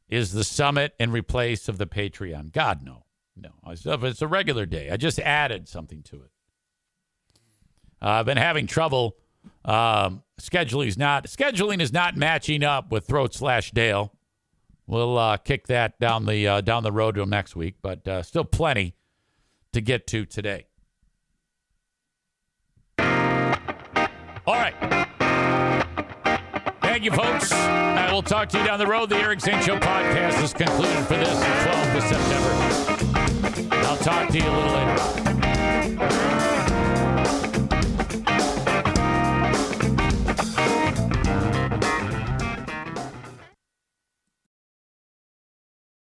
Is the summit in replace of the Patreon? God, no. No. It's a regular day. I just added something to it. I've been having trouble. Scheduling is not matching up with Throat/Dale. We'll kick that down the road to next week, but still plenty to get to today. All right. Thank you, folks. I will talk to you down the road. The Eric Zane Show podcast is concluded for this 12th of September. I'll talk to you a little later on.